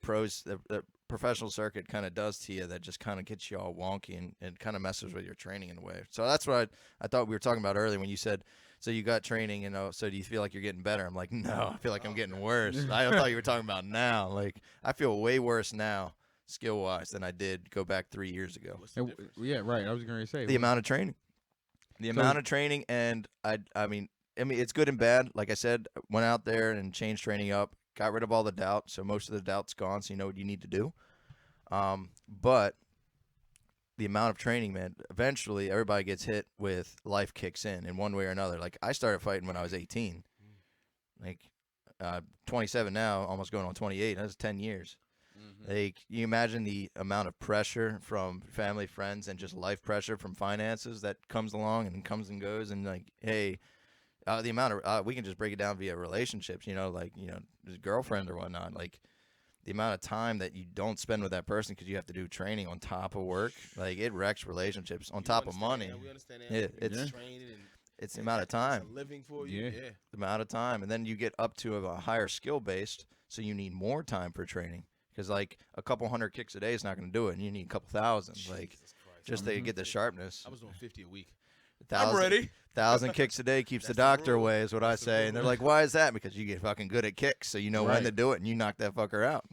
professional circuit kind of does to you that just kind of gets you all wonky and kind of messes with your training in a way. So that's what I thought we were talking about earlier when you said, so you got training, so do you feel like you're getting better? I'm like, no, I feel like I'm getting worse. I thought you were talking about now. Like, I feel way worse now, skill-wise, than I did go back 3 years ago. What's the difference? Yeah, right. I was going to say The amount of training. The amount of training, and I mean, it's good and bad. Like I said, went out there and changed training up, got rid of all the doubt, so most of the doubt's gone, so you know what you need to do. But the amount of training, man, eventually everybody gets hit with life kicks in one way or another. Like, I started fighting when I was 18. Like, 27 now, almost going on 28. That's 10 years. Like, you imagine the amount of pressure from family, friends, and just life pressure from finances that comes along and comes and goes. And like, hey, the amount of we can just break it down via relationships. Like his girlfriend or whatnot. Like, the amount of time that you don't spend with that person because you have to do training on top of work. Like, it wrecks relationships on top of money. We understand that. Yeah, it's training and it's the amount of time. It's a living for you. Yeah. Yeah. The amount of time, and then you get up to a higher skill based, so you need more time for training. Because, like, a couple hundred kicks a day is not going to do it, and you need a couple thousand, like, Jesus Christ. just to get the sharpness. I was doing 50 a week. 1,000 I'm ready. 1,000 kicks a day keeps the That's the doctor rule. away, is what I That's the say. And they're rule. like, why is that? Because you get fucking good at kicks, so you know when Right. to do it, and you knock that fucker out.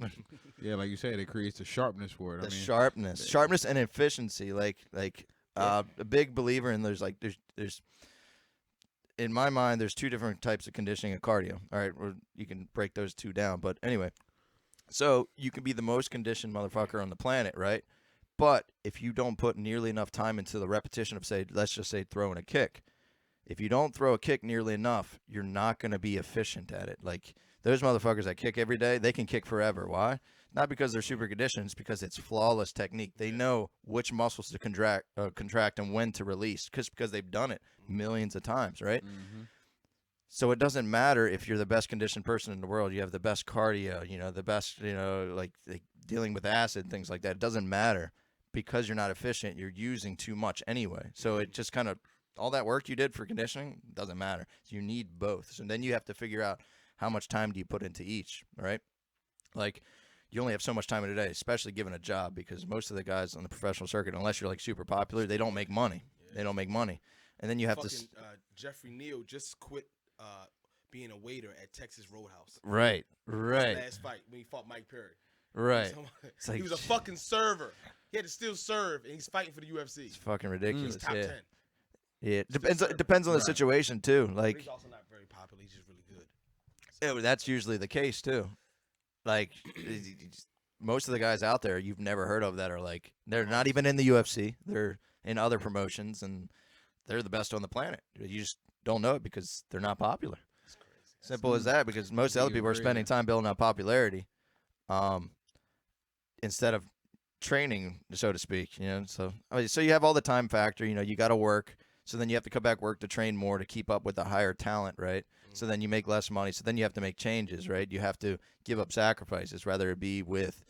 Yeah, like you said, it creates the sharpness for it. The I mean, sharpness and efficiency. A big believer in there's in my mind, there's two different types of conditioning and cardio. All right, you can break those two down. But anyway, so you can be the most conditioned motherfucker on the planet, right? But if you don't put nearly enough time into the repetition of, say, let's just say throwing a kick, if you don't throw a kick nearly enough, you're not going to be efficient at it. Like, those motherfuckers that kick every day, they can kick forever. Why? Not because they're super conditioned, it's because it's flawless technique. They know which muscles to contract and when to release, because they've done it millions of times, right? So it doesn't matter if you're the best conditioned person in the world. You have the best cardio, the best, like dealing with acid, things like that. It doesn't matter because you're not efficient. You're using too much anyway. So it just kind of, all that work you did for conditioning doesn't matter. So you need both. So then you have to figure out how much time do you put into each, right? Like, you only have so much time in a day, especially given a job, because most of the guys on the professional circuit, unless you're like super popular, they don't make money. They don't make money. And then you have to Jeffrey Neal just quit being a waiter at Texas Roadhouse. Right. His last fight when he fought Mike Perry. Right. It's He like, was a fucking server. He had to still serve, and he's fighting for the UFC. it's fucking ridiculous. He's top 10. Yeah. It depends on the situation too. But Like, he's also not very popular. He's just really good. that's usually the case too. Like, most of the guys out there you've never heard of that are like, they're not even in the UFC. They're in other promotions, and they're the best on the planet. You just don't know it because they're not popular. That's crazy. Simple as that, because most other people are spending time building up popularity, instead of training, so to speak. So you have all the time factor. You got to work, so then you have to come back work to train more to keep up with the higher talent, right? So then you make less money. So then you have to make changes, right? You have to give up sacrifices, whether it be with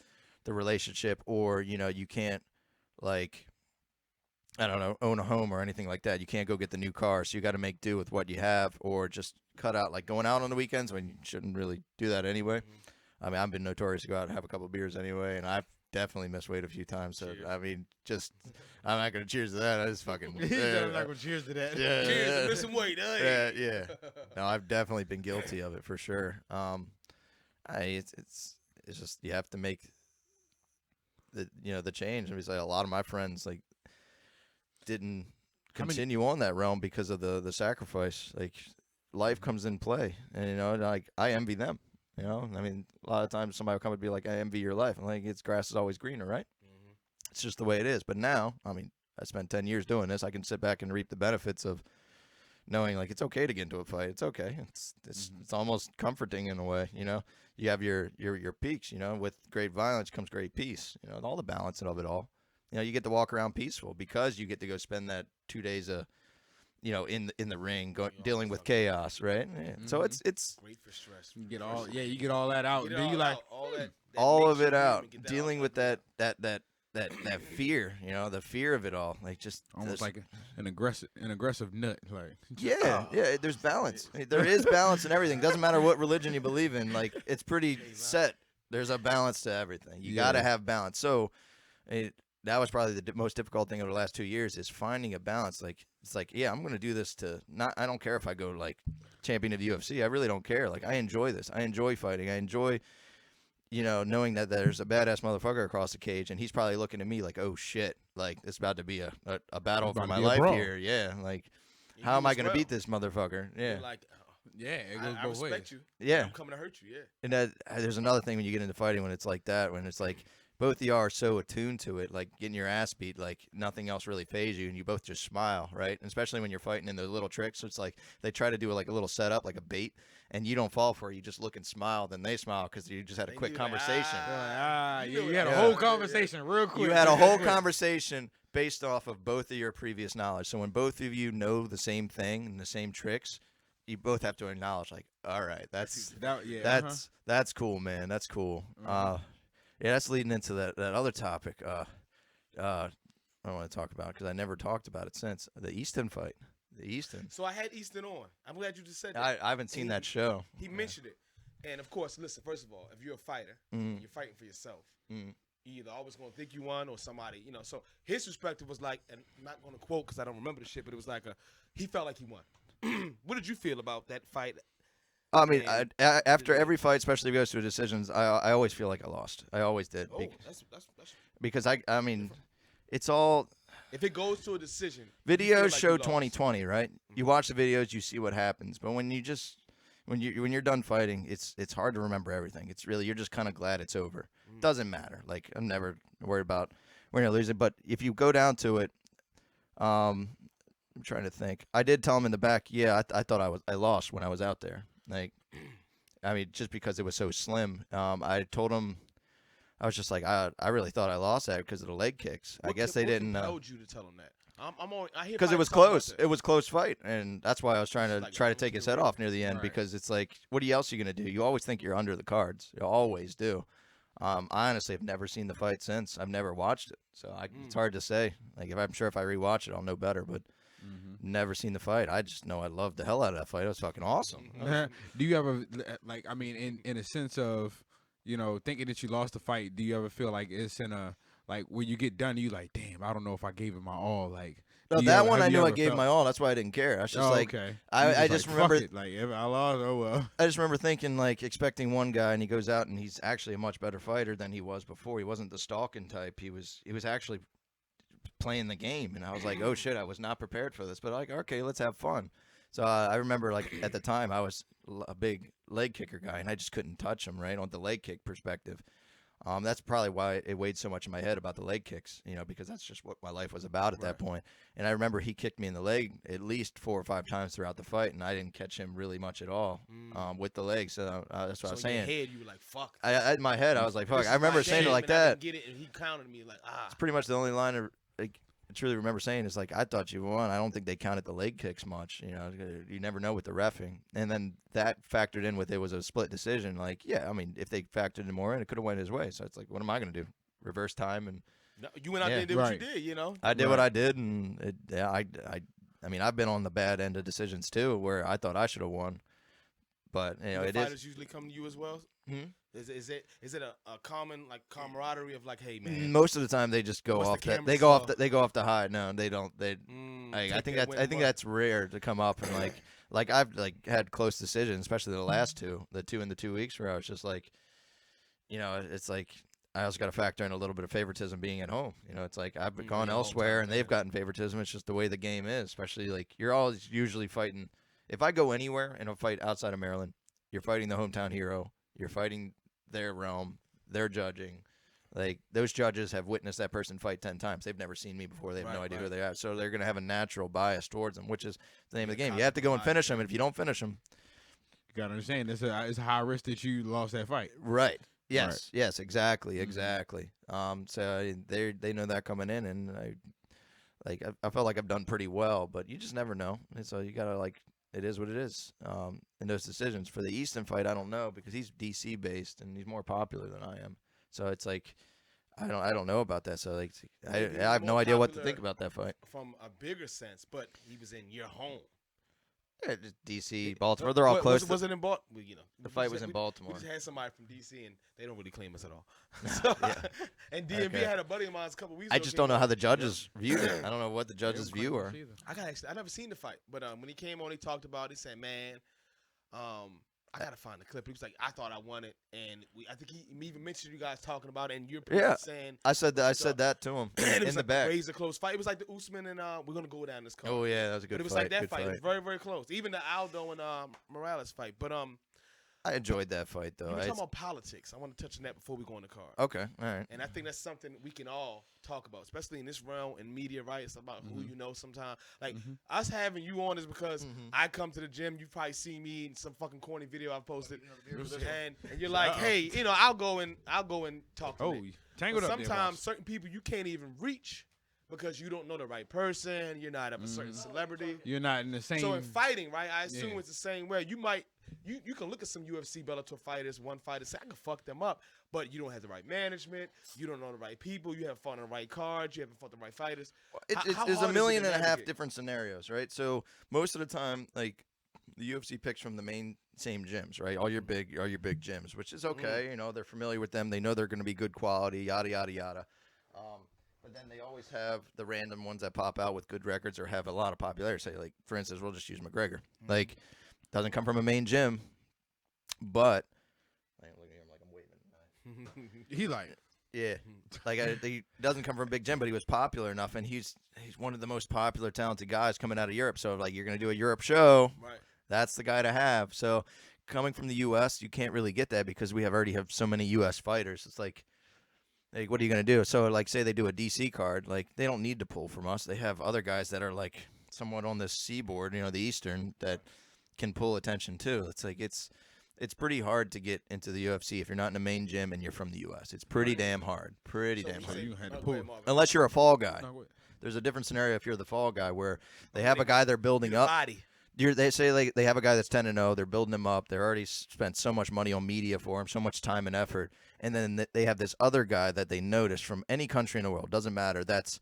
the relationship or you can't, like, I don't know, own a home or anything like that. You can't go get the new car, so you got to make do with what you have, or just cut out, like, going out on the weekends when you shouldn't really do that anyway. I mean, I've been notorious to go out and have a couple of beers anyway, and I've definitely missed weight a few times. So, Cheers. I mean, I'm not going to cheers to that. I just fucking. I'm not gonna cheers to that. Yeah, Cheers yeah. to missing weight. Yeah. No, I've definitely been guilty of it for sure. It's just, you have to make the change. I mean, like, a lot of my friends, like, didn't continue on that realm because of the sacrifice. Like, life comes in play, and like, I envy them. I mean, a lot of times somebody will come and be like, I envy your life. I'm like, it's grass is always greener, right? It's just the way it is. But now, I mean, I spent 10 years doing this. I can sit back and reap the benefits of knowing like it's okay to get into a fight. It's okay. It's almost comforting in a way, you know. You have your peaks, you know. With great violence comes great peace, you know. All the balance of it all. You know, you get to walk around peaceful because you get to go spend that 2 days you know, in the ring, dealing with chaos, right? Yeah. So it's Great for stress. You get all that out. Get it Then you all like out, all that all makes of you it human, out, get that dealing all with out. that fear, you know, the fear of it all, like just almost like an aggressive nut. Like yeah, there's balance. There is balance in everything. Doesn't matter what religion you believe in. Like it's pretty set. There's a balance to everything. You got to have balance. So that was probably the most difficult thing over the last 2 years is finding a balance. Like it's like, yeah, I'm going to do this I don't care if I go like champion of the UFC. I really don't care. Like I enjoy this. I enjoy fighting. I enjoy, you know, knowing that there's a badass motherfucker across the cage and he's probably looking at me like, oh shit, like it's about to be a battle for my life here. Yeah. Like how am I going to beat this motherfucker? Yeah. You're like, it goes I both respect ways. you. Yeah. I'm coming to hurt you. Yeah. And there's another thing when you get into fighting when it's like that, when it's like both of you are so attuned to it, like getting your ass beat, like nothing else really phases you, and you both just smile, right? And especially when you're fighting in those little tricks, so it's like they try to do like a little setup, like a bait, and you don't fall for it. You just look and smile, then they smile because you just had a quick conversation. You had a whole conversation real quick. You had a whole conversation based off of both of your previous knowledge. So when both of you know the same thing and the same tricks, you both have to acknowledge, like, all right, that's cool, man. That's cool. Yeah, that's leading into that other topic. I want to talk about because I never talked about it since the Easton fight. The Easton. So I had Easton on. I'm glad you just said that. I haven't seen that show. He mentioned it, and of course, listen. First of all, if you're a fighter, and you're fighting for yourself. You either always gonna think you won or somebody, you know. So his perspective was like, and I'm not gonna quote because I don't remember the shit, but it was like he felt like he won. What did you feel about that fight? I mean, after every fight, especially if it goes to decisions, I always feel like I lost. I always did. Oh, that's because I mean, it's all. If it goes to a decision, videos show 20/20, right? You watch the videos, you see what happens, but when you're done fighting, it's hard to remember everything. It's really you're just kind of glad it's over. Doesn't matter. Like I'm never worried about winning or losing, but if you go down to it, I'm trying to think. I did tell him in the back, yeah, I thought I lost when I was out there. Like, I mean, just because it was so slim. I told him, I was just like, I really thought I lost that because of the leg kicks. I guess they didn't. What compelled you to tell him that? I hear because it was close. It was close fight, and that's why I was trying to take his head off near the end because it's like, what else are you gonna do? You always think you're under the cards. You always do. I honestly have never seen the fight since. I've never watched it, so it's hard to say. Like, I'm sure if I rewatch it, I'll know better. But never seen the fight. I just know I loved the hell out of that fight. It was fucking awesome. Do you ever like? I mean, in a sense of, you know, thinking that you lost the fight. Do you ever feel like it's in a like when you get done, you like, damn, I don't know if I gave it my all. Like that one, I knew I gave my all. That's why I didn't care. I was just like, okay. I just like, remember, fuck it. Like if I lost, oh well. I just remember thinking like expecting one guy, and he goes out and he's actually a much better fighter than he was before. He wasn't the stalking type. He was actually playing the game, and I was like, oh shit, I was not prepared for this, but like, okay, let's have fun. So I remember like at the time I was a big leg kicker guy, and I just couldn't touch him right on the leg kick perspective. That's probably why it weighed so much in my head about the leg kicks, you know, because that's just what my life was about at that point. And I remember he kicked me in the leg at least 4 or 5 times throughout the fight, and I didn't catch him really much at all with the leg. So that's what I was saying. In your head, you were like, fuck. In my head, I was like, fuck. I remember saying it like that. I didn't get it, and he counted me like, It's pretty much the only line of, like, I truly remember saying is like, I thought you won. I don't think they counted the leg kicks much. You know, you never know with the reffing. And then that factored in with it was a split decision. Like, yeah, I mean, if they factored in more in, it could have went his way. So it's like, what am I going to do? Reverse time and you went out there and did what you did. You know, I did what I did, and I mean, I've been on the bad end of decisions too, where I thought I should have won. But you know, the fighters usually come to you as well. Is it a common like camaraderie of like, hey man? Most of the time they just go off that they go off the high. No, they don't. I think that's rare to come up and like I've like had close decisions, especially the last two, the 2 in the 2 weeks where I was just like, you know, it's like I also got to factor in a little bit of favoritism being at home. You know, it's like I've gone elsewhere and they've gotten favoritism. It's just the way the game is. Especially like you're always usually fighting. If I go anywhere in a fight outside of Maryland, you're fighting the hometown hero. You're fighting their realm, their judging. Like those judges have witnessed that person fight 10 times. They've never seen me before. They have no Right, idea right. who they are. So they're going to have a natural bias towards them, which is the name of the Yeah, game. You have to go and cognitive finish bias, them. And if you don't finish them, You gotta understand, it's a high risk that you lost that fight. right. Yes. Right. Yes. Exactly. Mhm. Exactly. So they know that coming in, and I felt like I've done pretty well, but you just never know. And so you gotta it is what it is. In those decisions for the Easton fight, I don't know because he's DC based and he's more popular than I am. So it's like I don't know about that. So I Maybe have no more idea what to popular think about that fight. from a bigger sense, but he was in your home. Yeah, just DC, Baltimore, they're all close. Was it in Baltimore? Well, you know, The fight was in We Baltimore. just had somebody from DC, and they don't really claim us at all. So, Yeah. And DMV Okay. had a buddy of mine a couple weeks I ago. just came don't know on. how the judges viewed it. I don't know what the judges' They don't view claim are. us either. I never seen the fight, but when he came on, he talked about it. He said, "Man, I gotta find the clip." He was like, "I thought I won it," and I think he even mentioned you guys talking about it, and you're Yeah. saying. I said that to him And it in was the like back. a razor close fight. It was like the Usman and we're gonna go down this card. Oh yeah, that was a But good it was fight. like that Good fight. It was fight. very, very close. Even the Aldo and Morales fight. But I enjoyed that fight you though. were It's- talking about politics. I want to touch on that before we go on the card. okay, all right. And I think that's something we can all talk about, especially in this realm in media, right? It's about who you know sometimes. Like us having you on is because I come to the gym. You probably see me in some fucking corny video I posted, and you're like, hey, I'll go and talk to Oh, Nick. tangled But up there, sometimes boss. certain people you can't even reach because you don't know the right person. You're not of a certain celebrity. You're not in the same. So in fighting, right? I assume Yeah. it's the same way. You can look at some UFC Bellator fighters, one fighter, say I can fuck them up, but you don't have the right management. You don't know the right people. You haven't fought on the right cards. You haven't fought the right fighters. How There's hard a is it million to and a half navigate? different scenarios, right? So most of the time, like the UFC picks from the same gyms, right? All your big gyms, which is okay. You know, they're familiar with them. They know they're going to be good quality, yada yada yada. But then they always have the random ones that pop out with good records or have a lot of popularity. Say, like for instance, we'll just use McGregor. Like doesn't come from a main gym, but I ain't looking at him like I'm waving. He like, Yeah, he doesn't come from a big gym, but he was popular enough, and he's one of the most popular, talented guys coming out of Europe. So like you're gonna do a Europe show, Right. that's the guy to have. So coming from the U.S., you can't really get that because we already have so many U.S. fighters. It's like what are you gonna do? So like say they do a DC card, like they don't need to pull from us. They have other guys that are like somewhat on this seaboard, the Eastern, that can pull attention too. It's like it's pretty hard to get into the UFC if you're not in a main gym and you're from the U.S. It's pretty damn hard. Pretty So damn we hard. say- You had to go pull. ahead, Marvin. Unless you're a fall guy. No, wait. There's a different scenario if you're the fall guy where they have a guy they're building The up. body. They say like they have a guy that's 10-0. They're building him up. They're already spent so much money on media for him, so much time and effort. And then they have this other guy that they notice from any country in the world, doesn't matter. That's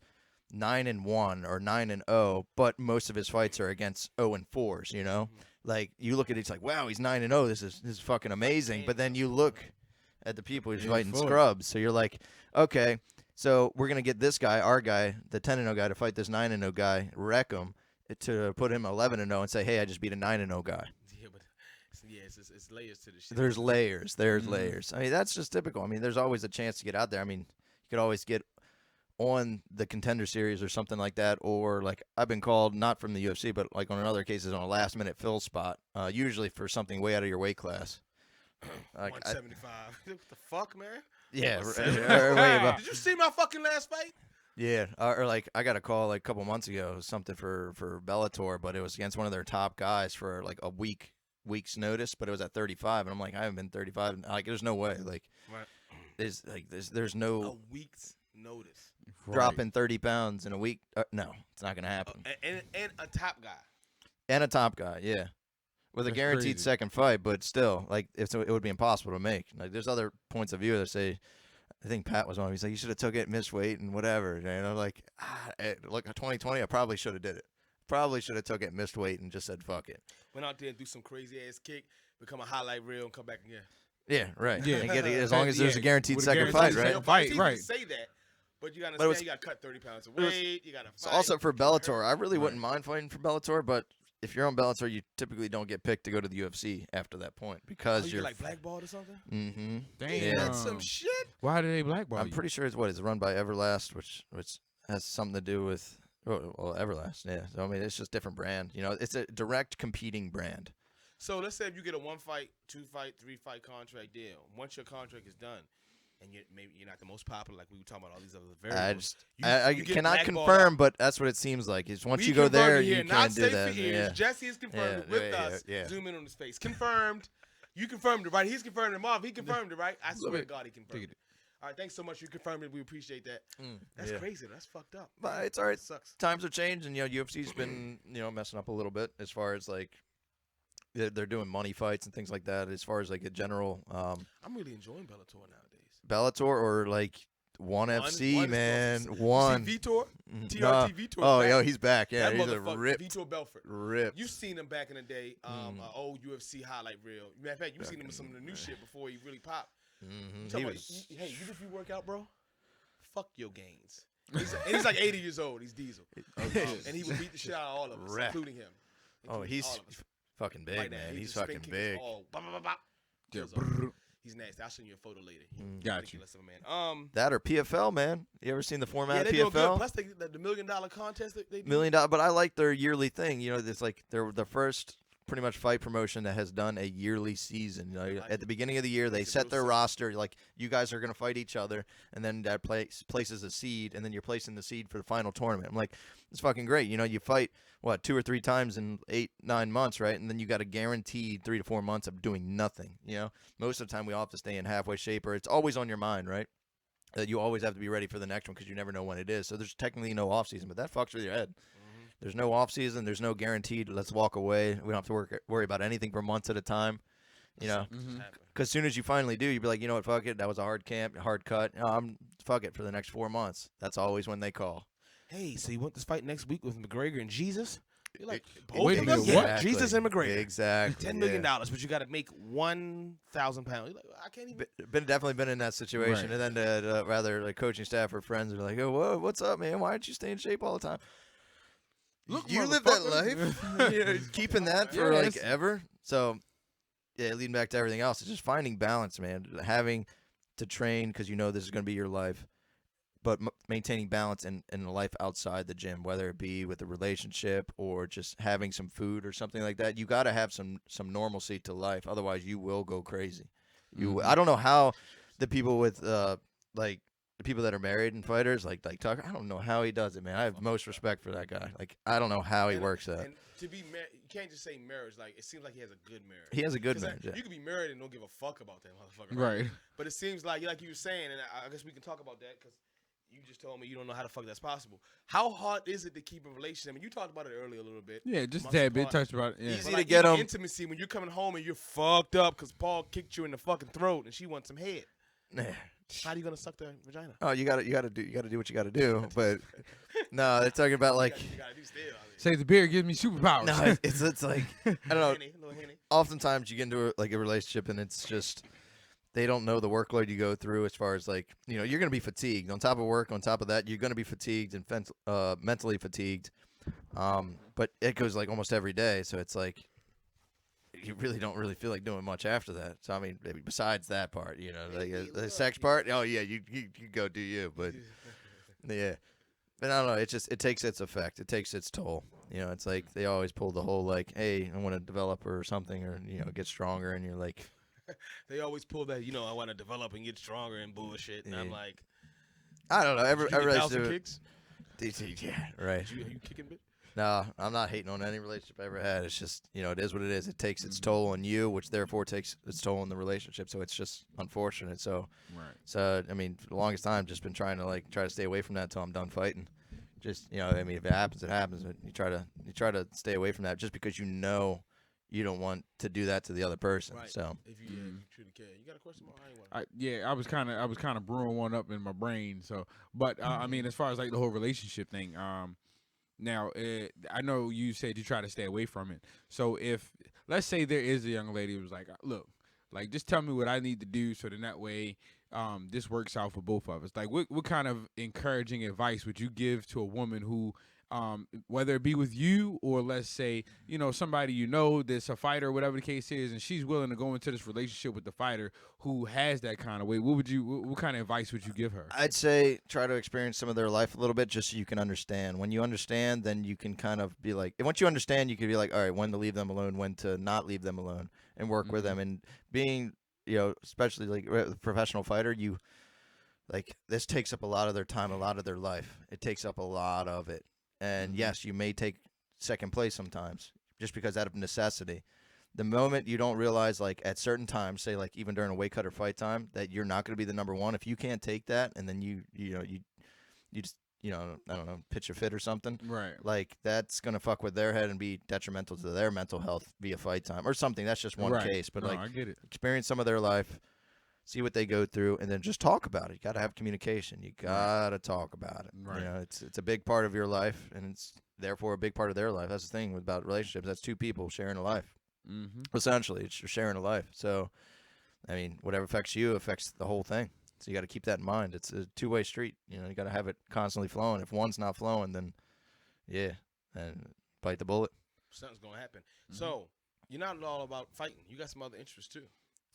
9-1 or 9-0, but most of his fights are against 0-4s. Like you look at it, it's like, wow, he's 9-0. This is fucking amazing. But then you look at the people he's Yeah, fighting full. scrubs. So you're like, okay, so we're gonna get this guy, our guy, the 10-0 guy, to fight this 9-0 guy, wreck him, to put him 11-0 and say, hey, I just beat a 9-0 guy. Yeah, but it's layers to the shit. There's layers. There's layers. I mean, that's just typical. I mean, there's always a chance to get out there. I mean, you could always get on the Contender Series or something like that, or like I've been called, not from the UFC, but like on other cases on a last-minute fill spot, usually for something way out of your weight class. Like, 175. What the fuck, man? yeah, Hey, way above. did you see my fucking last fight? Yeah, or like I got a call like a couple months ago, something for Bellator, but it was against one of their top guys for like a week's notice, but it was at 35, and I'm like, I haven't been 35, and, like there's no way, like Right. there's no A week's notice. dropping 30 pounds in a week. No, it's not gonna happen. And a top guy. And a top guy, yeah, with a That's guaranteed crazy. second fight, but still, like it would be impossible to make. Like there's other points of view that say. I think Pat was on. He's like, you should have took it, missed weight, and whatever. And I'm like, look, 2020, I probably should have did it. Probably should have took it, missed weight, and just said fuck it. Went out there and do some crazy ass kick, become a highlight reel, and come back again. Yeah, right. Yeah. And get it, as long as there's a Yeah, guaranteed with a second guaranteed fight, right? second fight, It's easy right. to say that, but you gotta But it understand was- you gotta cut 30 pounds of it was- weight. You gotta So fight. also for Bellator, I really wouldn't mind fighting for Bellator, but if you're on Bellator, you typically don't get picked to go to the UFC after that point Oh, because you you're. get like blackballed or something. Mm-hmm. Damn. Yeah. That's some shit. Why did they blackball I'm you? pretty sure it's run by Everlast, which has something to do with well Everlast, yeah. So I mean, it's just different brand. It's a direct competing brand. So let's say if you get a 1 fight, 2 fight, 3 fight contract deal. Once your contract is done, and you're not the most popular, like we were talking about all these other variables. I you get cannot blackballed confirm, out. but that's what it seems like. Is once We you go there, confirmed it here, you not can't do safe that. for ears. Yeah. Jesse is confirmed it with us. Yeah. Zoom in on his face. Confirmed. You confirmed it, right? He's confirmed it. Marv, he confirmed it, right? I swear to God, he confirmed it. All right, thanks so much. You confirmed it. We appreciate that. That's crazy. That's fucked up. But it's all right. That sucks. Times have changed, and UFC's been messing up a little bit as far as like they're doing money fights and things like that. As far as like a general I'm really enjoying Bellator nowadays. Bellator or like One FC, One is man. close. One. You see Vitor? No. TRT Vitor. Oh, back. yo, he's back. Yeah, That he's a motherfucker, ripped. Vitor Belfort. Ripped. You seen him back in the day, old UFC highlight reel. Matter of fact, you seen him in some of the new shit before he really popped. He was. Hey, you if you work out, bro, fuck your gains. And he's like 80 years old. He's Diesel. And he would beat the shit out of all of us, Wreck. including him. Oh, he's all of us. fucking big, Right now, man. he He's just fucking spin big. kicks all, bah, bah, bah, bah. Yeah, Kills all. He's nasty. I'll send you a photo later. Got you. Ridiculous of a man. That or PFL, man. You ever seen the format Yeah, of they doing good. PFL? Plus, the $1 million contest they do. $1 million, but I like their yearly thing. It's like they're the first pretty much fight promotion that has done a yearly season. At the beginning of the year, they Makes it set real their simple. roster. Like, you guys are going to fight each other, and then that places a seed, and then you're placing the seed for the final tournament. I'm like, it's fucking great. You fight, 2 or 3 times in 8-9 months, right? And then you got a guaranteed 3 to 4 months of doing nothing. Most of the time we all have to stay in halfway shape, or it's always on your mind, right? That you always have to be ready for the next one because you never know when it is. So there's technically no off season, but that fucks with your head. There's no off season. There's no guaranteed. Let's walk away. We don't have to worry about anything for months at a time. Because as soon as you finally do, you'd be like, you know what, fuck it. That was a hard camp, hard cut. Fuck it for the next 4 months. That's always when they call. Hey, so you want this fight next week with McGregor and Jesus? You're like, Wait a both minute, of them? what? Yeah, Jesus and McGregor. Exactly. $10 million, but you got to make 1,000 pounds. You're like, I can't even. Definitely been in that situation. Right. And then the rather like coaching staff or friends are like, oh, whoa, what's up, man? Why aren't you staying in shape all the time? Look, You live that motherfucker. life. You're keeping that for like Yes. ever. So, yeah, leading back to everything else, it's just finding balance, man. Having to train because this is going to be your life, but maintaining balance in a life outside the gym, whether it be with a relationship or just having some food or something like that. You got to have some normalcy to life. Otherwise, you will go crazy. I don't know how the people with like the people that are married and fighters like Tucker. I don't know how he does it, man. I have most respect for that guy. Like, I don't know how he works that. And to be married, you can't just say marriage. Like, it seems like he has a good marriage. He has a good 'Cause, marriage. Like, Yeah. you could be married and don't give a fuck about that motherfucker. Right. But it seems like you were saying, and I guess we can talk about that because you just told me you don't know how the fuck that's possible. How hard is it to keep a relationship? I mean, you talked about it earlier a little bit. Yeah, just a Months tad bit. apart. Touched about it. Yeah. Easy But to like, get even 'em. intimacy when you're coming home and you're fucked up because Paul kicked you in the fucking throat and she wants some head. Nah. How are you gonna suck the vagina? Oh, you got to do what you got to do. But no, they're talking about like You gotta do still. I mean. Say the beer gives me superpowers. no, it's like I don't know. Little Henny. Oftentimes you get into a relationship and it's just they don't know the workload you go through as far as like you're gonna be fatigued on top of work. On top of that, you're gonna be fatigued and mentally fatigued. But it goes like almost every day, so it's like you really don't really feel like doing much after that. So I mean, maybe besides that part, like the sex part. Oh yeah, you go do you, but yeah. But I don't know. It takes its effect. It takes its toll. It's like they always pull the whole like, hey, I want to develop or something, or get stronger, and you're like, They always pull that, I want to develop and get stronger and bullshit. And I'm Yeah. like, I don't know. Every you get relationship, 1,000 kicks? yeah, right. Are you kicking bit? No, I'm not hating on any relationship I ever had. It's just, it is what it is. It takes its toll on you, which therefore takes its toll on the relationship. So it's just unfortunate. So, Right. I mean, for the longest time, just been trying to try to stay away from that until I'm done fighting. Just, I mean, if it happens, it happens. But you try to stay away from that just because you don't want to do that to the other person. Right. So, If you truly care. You got a question? More? I ain't one. I was kind of brewing one up in my brain. So, but I mean, as far as like the whole relationship thing, now I know you said you try to stay away from it. So if let's say there is a young lady who's like, look, like just tell me what I need to do so then that way this works out for both of us. Like what kind of encouraging advice would you give to a woman who whether it be with you or let's say, somebody that's a fighter or whatever the case is, and she's willing to go into this relationship with the fighter who has that kind of weight, what kind of advice would you give her? I'd say try to experience some of their life a little bit just so you can understand. When you understand, then you can kind of be like, and once you understand, you can be like, all right, when to leave them alone, when to not leave them alone and work with them. And being, especially like a professional fighter, like this takes up a lot of their time, a lot of their life. It takes up a lot of it. And yes, you may take second place sometimes just because out of necessity. The moment you don't realize, like at certain times, say like even during a weight cut or fight time, that you're not going to be the number one. If you can't take that, and then you just I don't know, pitch a fit or something, Right. like that's going to fuck with their head and be detrimental to their mental health via fight time or something. That's just one Right. case, but No, like I get it. experience some of their life, see what they go through, and then just talk about it. You got to have communication. You got to talk about it. Right. You know, it's a big part of your life, and it's therefore a big part of their life. That's the thing about relationships. That's two people sharing a life. Mm-hmm. Essentially, it's you're sharing a life. So, I mean, whatever affects you affects the whole thing. So you got to keep that in mind. It's a two-way street. You know, you got to have it constantly flowing. If one's not flowing, then yeah, and bite the bullet. Something's gonna happen. So you're not all about fighting. You got some other interests too.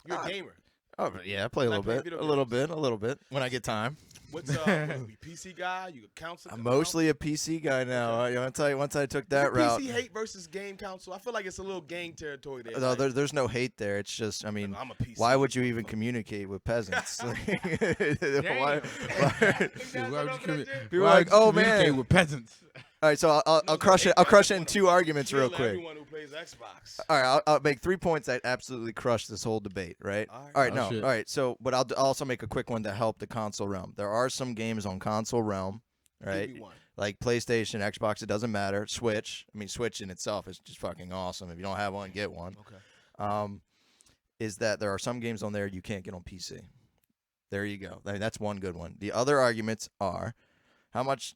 You're a gamer. Oh yeah, I play a Like little playing bit, video a little games. bit, a little bit when I get time. What's what, you PC guy? You a counselor? I'm mostly a PC guy now. You want to tell you once I took that route. PC hate versus game council. I feel like it's a little gang territory there. No, like, there's no hate there. It's just, I mean, I'm a PC. why would you even communicate with peasants? Why- Dude, why would you commu- People are why like, would you oh, communicate man. with peasants? All right, so I'll crush it. I'll crush it in two arguments real Kill quick. Everyone who plays Xbox. All right, I'll make 3 points that absolutely crush this whole debate. Right. All right. All right. Oh, No. shit. All right. So, but I'll also make a quick one to help the console realm. There are some games on console realm, right? Give me one. Like PlayStation, Xbox. It doesn't matter. Switch. I mean, Switch in itself is just fucking awesome. If you don't have one, get one. Okay. Is that there are some games on there you can't get on PC. There you go. I mean, that's one good one. The other arguments are how much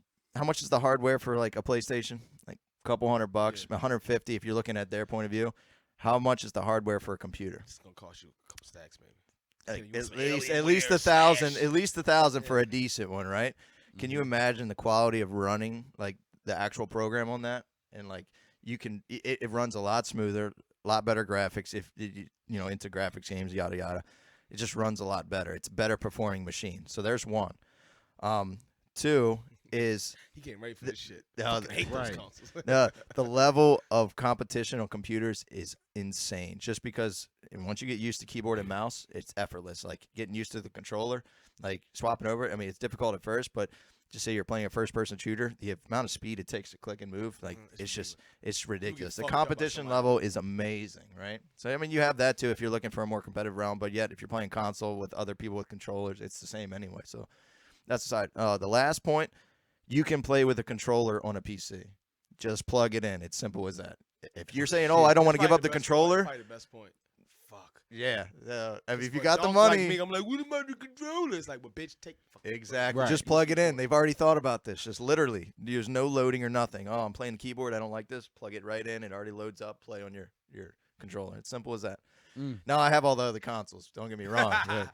is the hardware for like a PlayStation? Like a couple $100, Yeah. 150 if you're looking at their point of view. How much is the hardware for a computer? It's gonna cost you a couple stacks, maybe. Like, you want some at least Alienware 1,000, smash. at least 1,000 for Yeah. a decent one, right? Can you Mhm. imagine the quality of running like the actual program on that? And like you can, it runs a lot smoother, a lot better graphics. If into graphics games, yada yada, it just runs a lot better. It's a better performing machine. So there's one. Two is He getting ready for this shit. no, Fucking hate right. those consoles. the level of competition on computers is insane. Just because once you get used to keyboard and mouse, it's effortless. Like getting used to the controller, like swapping over. I mean, it's difficult at first, but just say you're playing a first-person shooter, the amount of speed it takes to click and move, like it's ridiculous. The fucked up by competition somebody. level is amazing, right? So I mean, you have that too if you're looking for a more competitive realm. But yet, if you're playing console with other people with controllers, it's the same anyway. So that's aside. The last point. You can play with a controller on a PC. Just plug it in. It's simple as that. If you're saying, "Oh, I don't want to give up the controller," Probably the best point. Fuck. yeah. I mean, if you But got the donks money, like me, I'm like, what about the controller? It's like, well, bitch, take. Fucking exactly. Right. Just plug it in. They've already thought about this. Just literally, there's no loading or nothing. Oh, I'm playing the keyboard. I don't like this. Plug it right in. It already loads up. Play on your controller. It's simple as that. Mm. Now I have all the other consoles. Don't get me wrong. but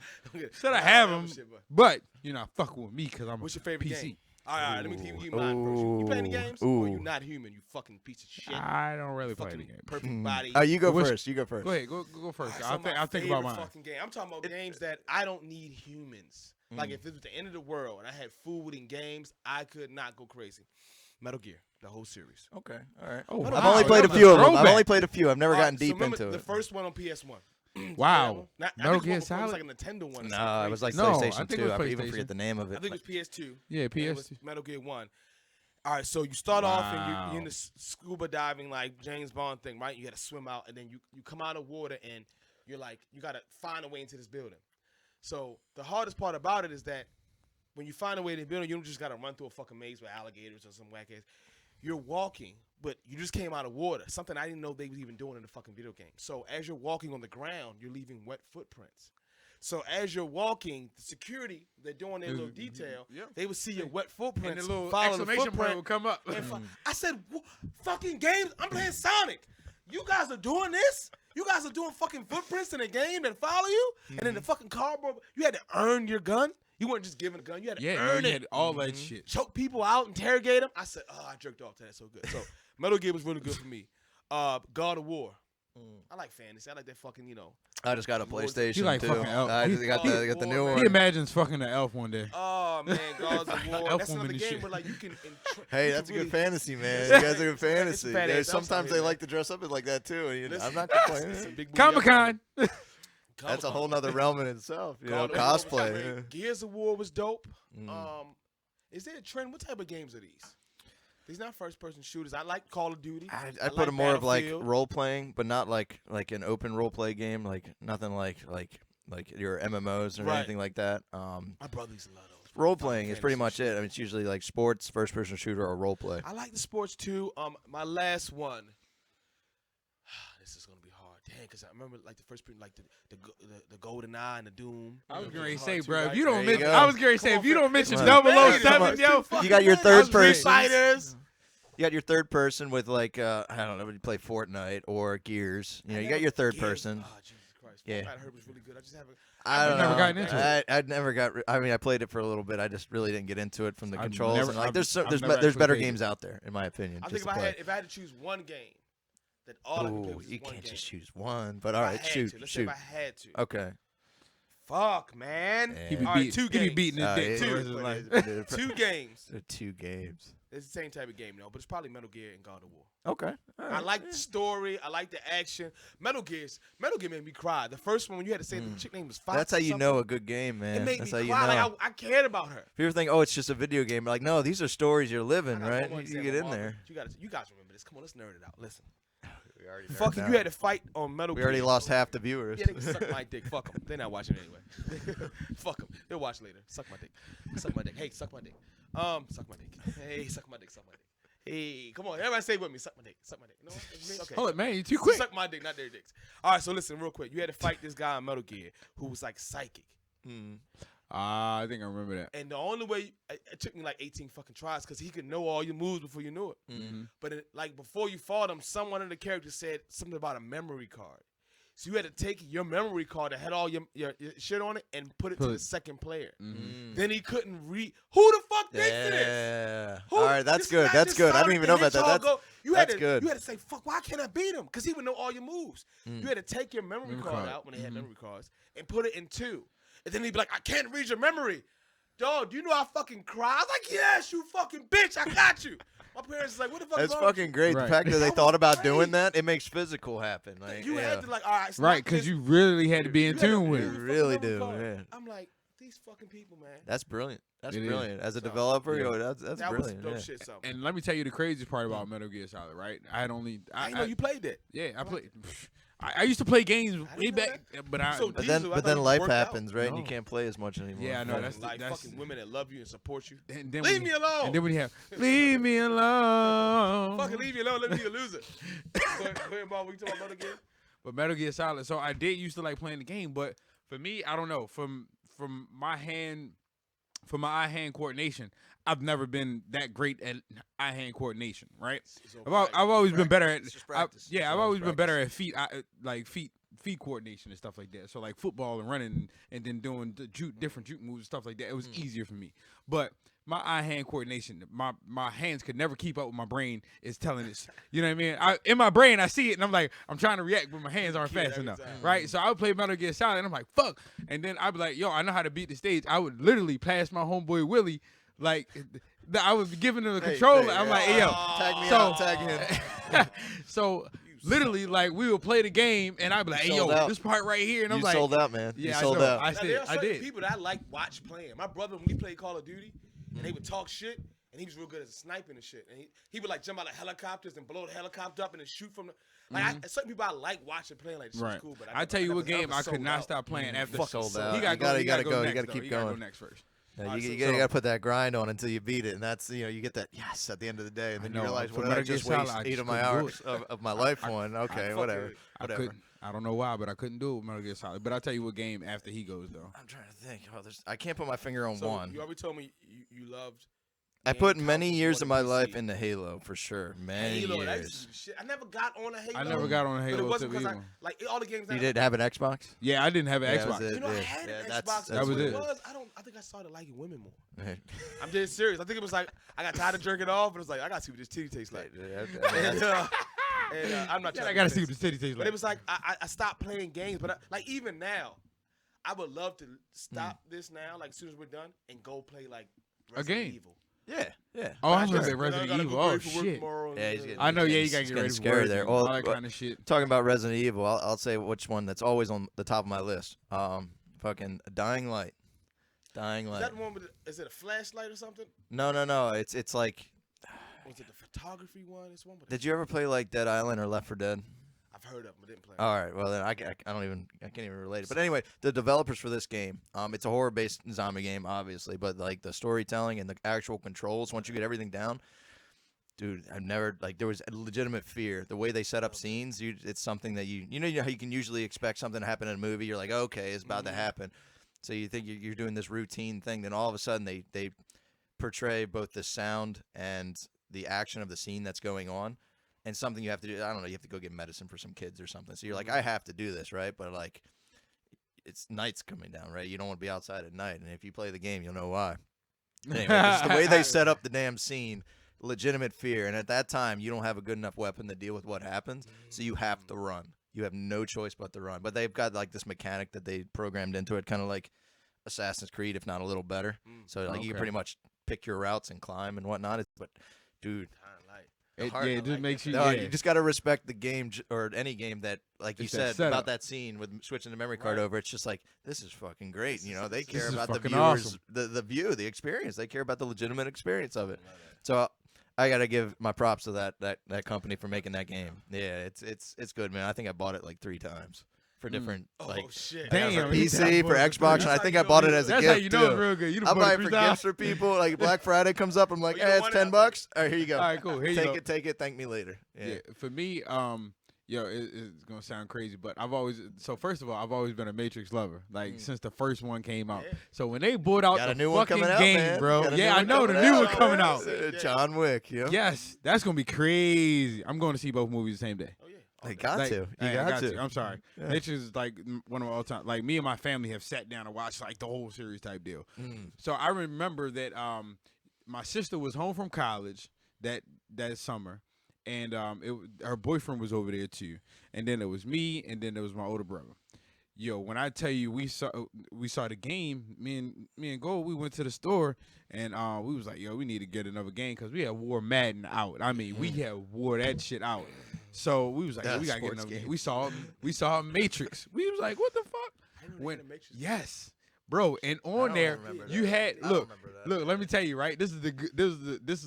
Should I have that them? shit, but- But you're not fucking with me because I'm What's a your favorite PC. game? All right, let me give you mine first. You playing the games? Or you Ooh. not human? You fucking piece of shit. I don't really play the Fucking game. perfect body. you go What's- first. You go first. Go ahead, go first. Alright, so my I'll think about favorite mine. Fucking game. I'm talking about games that I don't need humans. Like if it was the end of the world and I had food and games, I could not go crazy. Metal Gear, the whole series. Okay. All right. Oh, I've wow. only played a That's few of them. I've throwback. only played a few. I've never All right, gotten so deep remember into the it. first one on PS1. Wow. I think Metal it was Gear before, it was Solid? like a Nintendo one. or No, something it was like crazy. No, I PlayStation think it 2. was I even PlayStation. forget the name of I it. think it was PS2. Yeah, and it was PS2. Metal Gear 1. All right, so you start off and Wow. you're in this scuba diving like James Bond thing, right? You got to swim out and then you come out of water and you're like, you got to find a way into this building. So the hardest part about it is that when you find a way to the building, you don't just got to run through a fucking maze with alligators or some whack ass. You're walking, but you just came out of water. Something I didn't know they was even doing in the fucking video game. So as you're walking on the ground, you're leaving wet footprints. So as you're walking, the security, they're doing their little detail. Yeah. They would see your wet And footprints, the little follow the exclamation point footprint. will come up. and I said, fucking games, I'm playing Sonic. You guys are doing this? You guys are doing fucking footprints in a game that follow you? And then the fucking cardboard, you had to earn your gun? You weren't just given a gun. You had to Yeah, earn you it. had all that shit. Choke people out, interrogate them. I said, I jerked off to that so good. So Metal Gear was really good for me. God of War. I like fantasy. I like that fucking, I just got a Lord, PlayStation he like too. fucking elf. I He- just got he- the new He He one. imagines fucking the elf one day. Oh man, Gods of War. Elf That's woman another and game shit. where like you can. Hey, you that's a can good really- fantasy, man. You Yeah. guys are good It's a fantasy. fat ass. I'm Sometimes sorry, they man. like to dress up as like that too. And Listen, I'm not it's complaining. a big movie. Comic Con. That's a whole nother realm in itself. You know, God of War was cosplay. great. Gears of War was dope. Mm. Is there a trend? What type of games are these? These not first-person shooters. I like Call of Duty. I put like a more of like Battlefield. role playing, but not like an open role play game. Like nothing like your MMOs or Right. anything like that. My brother used to love those. Role Final playing is pretty much Fantasy it. I mean, it's usually like sports, first person shooter, or role play. I like the sports too. My last one. This is gonna be hard, damn, because I remember like the first, like the Golden Eye and the Doom. I was It going to hard say, too, bro, right? if you don't There you mention, go. I was going to say, Come if you on, don't mention come on. 007, yo, You got your I third was Street person. Fighters. You got your third person with like I don't know, you play Fortnite or Gears. You know, you got your third person. Oh, Jesus Christ. Yeah. Fortnite I heard was really good. I just haven't. I don't never know. gotten into it. I'd never got. I mean, I played it for a little bit. I just really didn't get into it from the I've controls. never- and like, I've- there's I've never there's actually better played it. games out there, in my opinion. I just think to play. if I had to choose one game, that all I could play Ooh, was you one can't game. just choose one. But all If I right, had shoot, to. Let's say shoot. if I had to. Okay. Fuck, man. Yeah. He be, All right, beat, two he be games. beating his dick yeah, for the two. rest of his life. Two games. So 2 games. It's the same type of game, though, but it's probably Metal Gear and God of War. Okay. All I right. like the story. I like the action. Metal Gear made me cry. The first one, when you had to say the chick name was Fox. That's how or you something, know a good game, man. It made That's me how you cry. know. Like I cared about her. People think, oh, it's just a video game. Like, no, these are stories you're living, I got right? one more You example, get in Marvin. there. You guys remember this? Come on, let's nerd it out. Listen. We already Fucking, you had to fight on Metal We Gear. already lost half the viewers. Yeah, they can suck my dick. Fuck them. They're not watching anyway. Fuck them. They'll watch later. Suck my dick. Suck my dick. Hey, suck my dick. Suck my dick. Hey, suck my dick. Suck my dick. Hey, come on. Everybody say it with me. Suck my dick. Suck my dick. No, it's me? Okay. Hold it, man. You too quick. Suck my dick, not their dicks. All right, so listen, real quick. You had to fight this guy on Metal Gear who was like psychic. I think I remember that. And the only way, it took me like 18 fucking tries because he could know all your moves before you knew it. But like before you fought him, one of the characters said something about a memory card. So you had to take your memory card that had all your shit on it and put it to the second player. Then he couldn't read. Who the fuck thinks of this? Yeah. Who- All right, that's this good. not That's just good. I Sonic didn't even the know about that. Hedgehog That's go- you had that's to, good. You had to say, fuck, why can't I beat him? Because he would know all your moves. You had to take your memory Memory card card. out when they had memory cards and put it in 2. And then he'd be like, I can't read your memory. Dog, do you know I fucking cry? I was like, yes, you fucking bitch, I got you. My parents was like, what the fuck is That's wrong with fucking great. Right. The fact that they That thought was about great. doing that, it makes physical happen. Like, you? You yeah. had to like, all right, Right, because you really had to be in you had to tune with read it. the You really fucking do, memory yeah. card. I'm like, these fucking people, man. That's brilliant. That's It is. brilliant. As a So, developer, yeah. yo, that's That brilliant. was dope yeah. shit, something. And let me tell you the craziest part about Metal Gear Solid, right? I I know you played that. yeah, I played. I used to play games way didn't know back, but I. So But Diesel, then, I but thought then you life worked out. happens, right? And you No. can't play as much anymore. Yeah, I know, Fucking that's- like fucking women that love you and support you. and then Leave when me you- alone. And then when you have, leave me alone. Fucking leave me alone. Let me be a loser. Go ahead, Bob. We talking about again? But Metal Gear Solid. So I did used to like playing the game, but for me, I don't know. From my eye-hand coordination, I've never been that great at eye-hand coordination. Right? I've always been better at. It's just practice. Yeah, It's I've always always been better at feet coordination and stuff like that. So like football and running and then doing the different juke moves and stuff like that. It was easier for me. But my eye-hand coordination, my hands could never keep up with my brain. Is telling us, you know what I mean? In my brain, I see it and I'm like, I'm trying to react, but my hands aren't Kid fast every enough, time. right? So I would play Metal Gear Solid and I'm like, fuck. And then I'd be like, yo, I know how to beat the stage. I would literally pass my homeboy Willie, like. I was giving him the controller. I'm like, hey, yo, tag me so- out, tag him. so literally, like we would play the game, and I'd be like, "Hey, sold yo, out. this part right here," and I'm You like, sold out, man. Yeah, you I sold know. out. I Now, there are did. I certain did. people that I like watch playing. My brother, when we played Call of Duty, and they would talk shit, and he was real good at sniping and shit. And he would like jump out of helicopters and blow the helicopter up and then shoot from the. Like certain people I like watching playing like this Right. was cool. But I tell you what never game I could sold not out. stop playing after. Fuck sold out. He gotta You go. gotta- He you gotta gotta go go. You next, gotta though. keep He gotta go going. next first. Yeah, Alright, you so- gotta put that grind on until you beat it, and that's you get that yes at the end of the day, and then you know, realize for what did I Metal Gear just Solid, waste I 8 just of my couldn't do hours of my life on? Okay, fuck whatever, it. I whatever. couldn't. I don't know why, but I couldn't do it with Metal Gear Solid. But I'll tell you what game after he goes though. I'm trying to think. Oh, I can't put my finger on So one. you already told me you loved. I game put many consoles years more of my than life PC. into Halo for sure. Many Halo. That used years. to be the shit. I never got on a Halo. I never got on a But Halo it wasn't till because either. like all the games. You didn't have an Xbox? Yeah, I didn't have an Yeah, that Xbox. was it. You know, I Yeah. had Yeah, an that's- Xbox. that That's was what it. was. I think I started liking women more. I'm dead serious. I think it was like I got tired of jerking off, but it was like I gotta see what this titty tastes like. And, I'm not. Yeah, trying I to gotta be see what this. the city tastes But like. it was like I stopped playing games. But like even now, I would love to stop this now. Like as soon as we're done and go play like Resident game. Evil Yeah. Oh, I Sure. remember Resident Evil. Oh shit. Yeah, he's getting, I know. Yeah, you he's gotta get getting ready for scary work there. and Well, all that kind of shit. talking about Resident Evil, I'll say which one that's always on the top of my list. Fucking Dying Light. Dying Is Light. that the one with? Is it a flashlight or something? No. It's like. Was it the photography one? It's one with. Did you ever play like Dead Island or Left 4 Dead? I've heard of them, but didn't play. All right, well then I can't even relate it. But anyway, the developers for this game, it's a horror-based zombie game, obviously, but like the storytelling and the actual controls, once you get everything down, dude, I've never there was a legitimate fear. The way they set up scenes, it's something that you know how you can usually expect something to happen in a movie. You're like, okay, it's about to happen, so you think you're doing this routine thing. Then all of a sudden they portray both the sound and the action of the scene that's going on. And something you have to do, I don't know, you have to go get medicine for some kids or something. So you're like, I have to do this, right? But like, it's night's coming down, right? You don't want to be outside at night. And if you play the game, you'll know why. Anyway, it's the way they set up the damn scene, legitimate fear. And at that time, you don't have a good enough weapon to deal with what happens. So you have to run. You have no choice but to run. But they've got like this mechanic that they programmed into it, kind of like Assassin's Creed, if not a little better. So like you can pretty much pick your routes and climb and whatnot. But dude. It just makes you. No, you just got to respect the game or any game that, like you It's that said setup. about that scene with switching the memory card over. It's just like, this is fucking great. You know, they care is about the fucking viewers, awesome. the view, the experience. They care about the legitimate experience of it. So I got to give my props to that company for making that game. Yeah, it's good, man. I think I bought it like 3 times for different like shit! I got it for Damn, PC, for Xbox, and I That's think how I you bought know it you- as a That's gift how you know too. it's real good. You I'm done bought buying it for 3 gifts for people. Like Black Friday comes up, I'm like, Oh, you hey, want it's it? $10. All right, here you go. All right, cool. Here you go. Take it. Thank me later. Yeah. For me, it's gonna sound crazy, but first of all, I've always been a Matrix lover, like since the first one came out. Yeah. So when they brought out Got the a new one fucking coming out, game, man. bro, Got a yeah, new I one know the coming new out. one coming out. John Wick, yeah. Yes, that's gonna be crazy. I'm going to see both movies the same day. Oh yeah. They got Like, to. You hey, I got to. I'm sorry. Yeah. Matrix is like one of my all time. Like me and my family have sat down and watched like the whole series type deal. So I remember that my sister was home from college that summer, and her boyfriend was over there too. And then it was me, and then there was my older brother. Yo, when I tell you we saw the game, me and Gold, we went to the store and we was like, yo, we need to get another game because we had wore Madden out. I mean, we had wore that shit out. So we was like, yo, we gotta get Sports another game. game. We saw Matrix. We was like, what the fuck? Yes, bro, and on don't there remember you that. had I don't look. remember that. Look, let me tell you, right? This is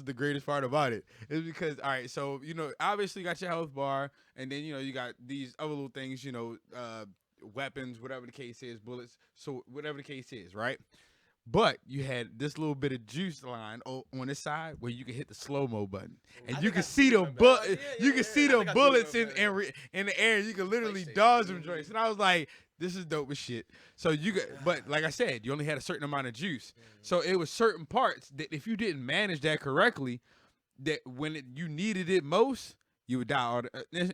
the greatest part about it. Is because all right, so obviously you got your health bar, and then you got these other little things, weapons, whatever the case is, bullets, so whatever the case is, right? But you had this little bit of juice line on this side where you can hit the slow-mo button, and you can see the bullets in the air. You can literally dodge them joints, and I was like, this is dope as shit. So but like I said, you only had a certain amount of juice, so it was certain parts that if you didn't manage that correctly, that when you needed it most, you would die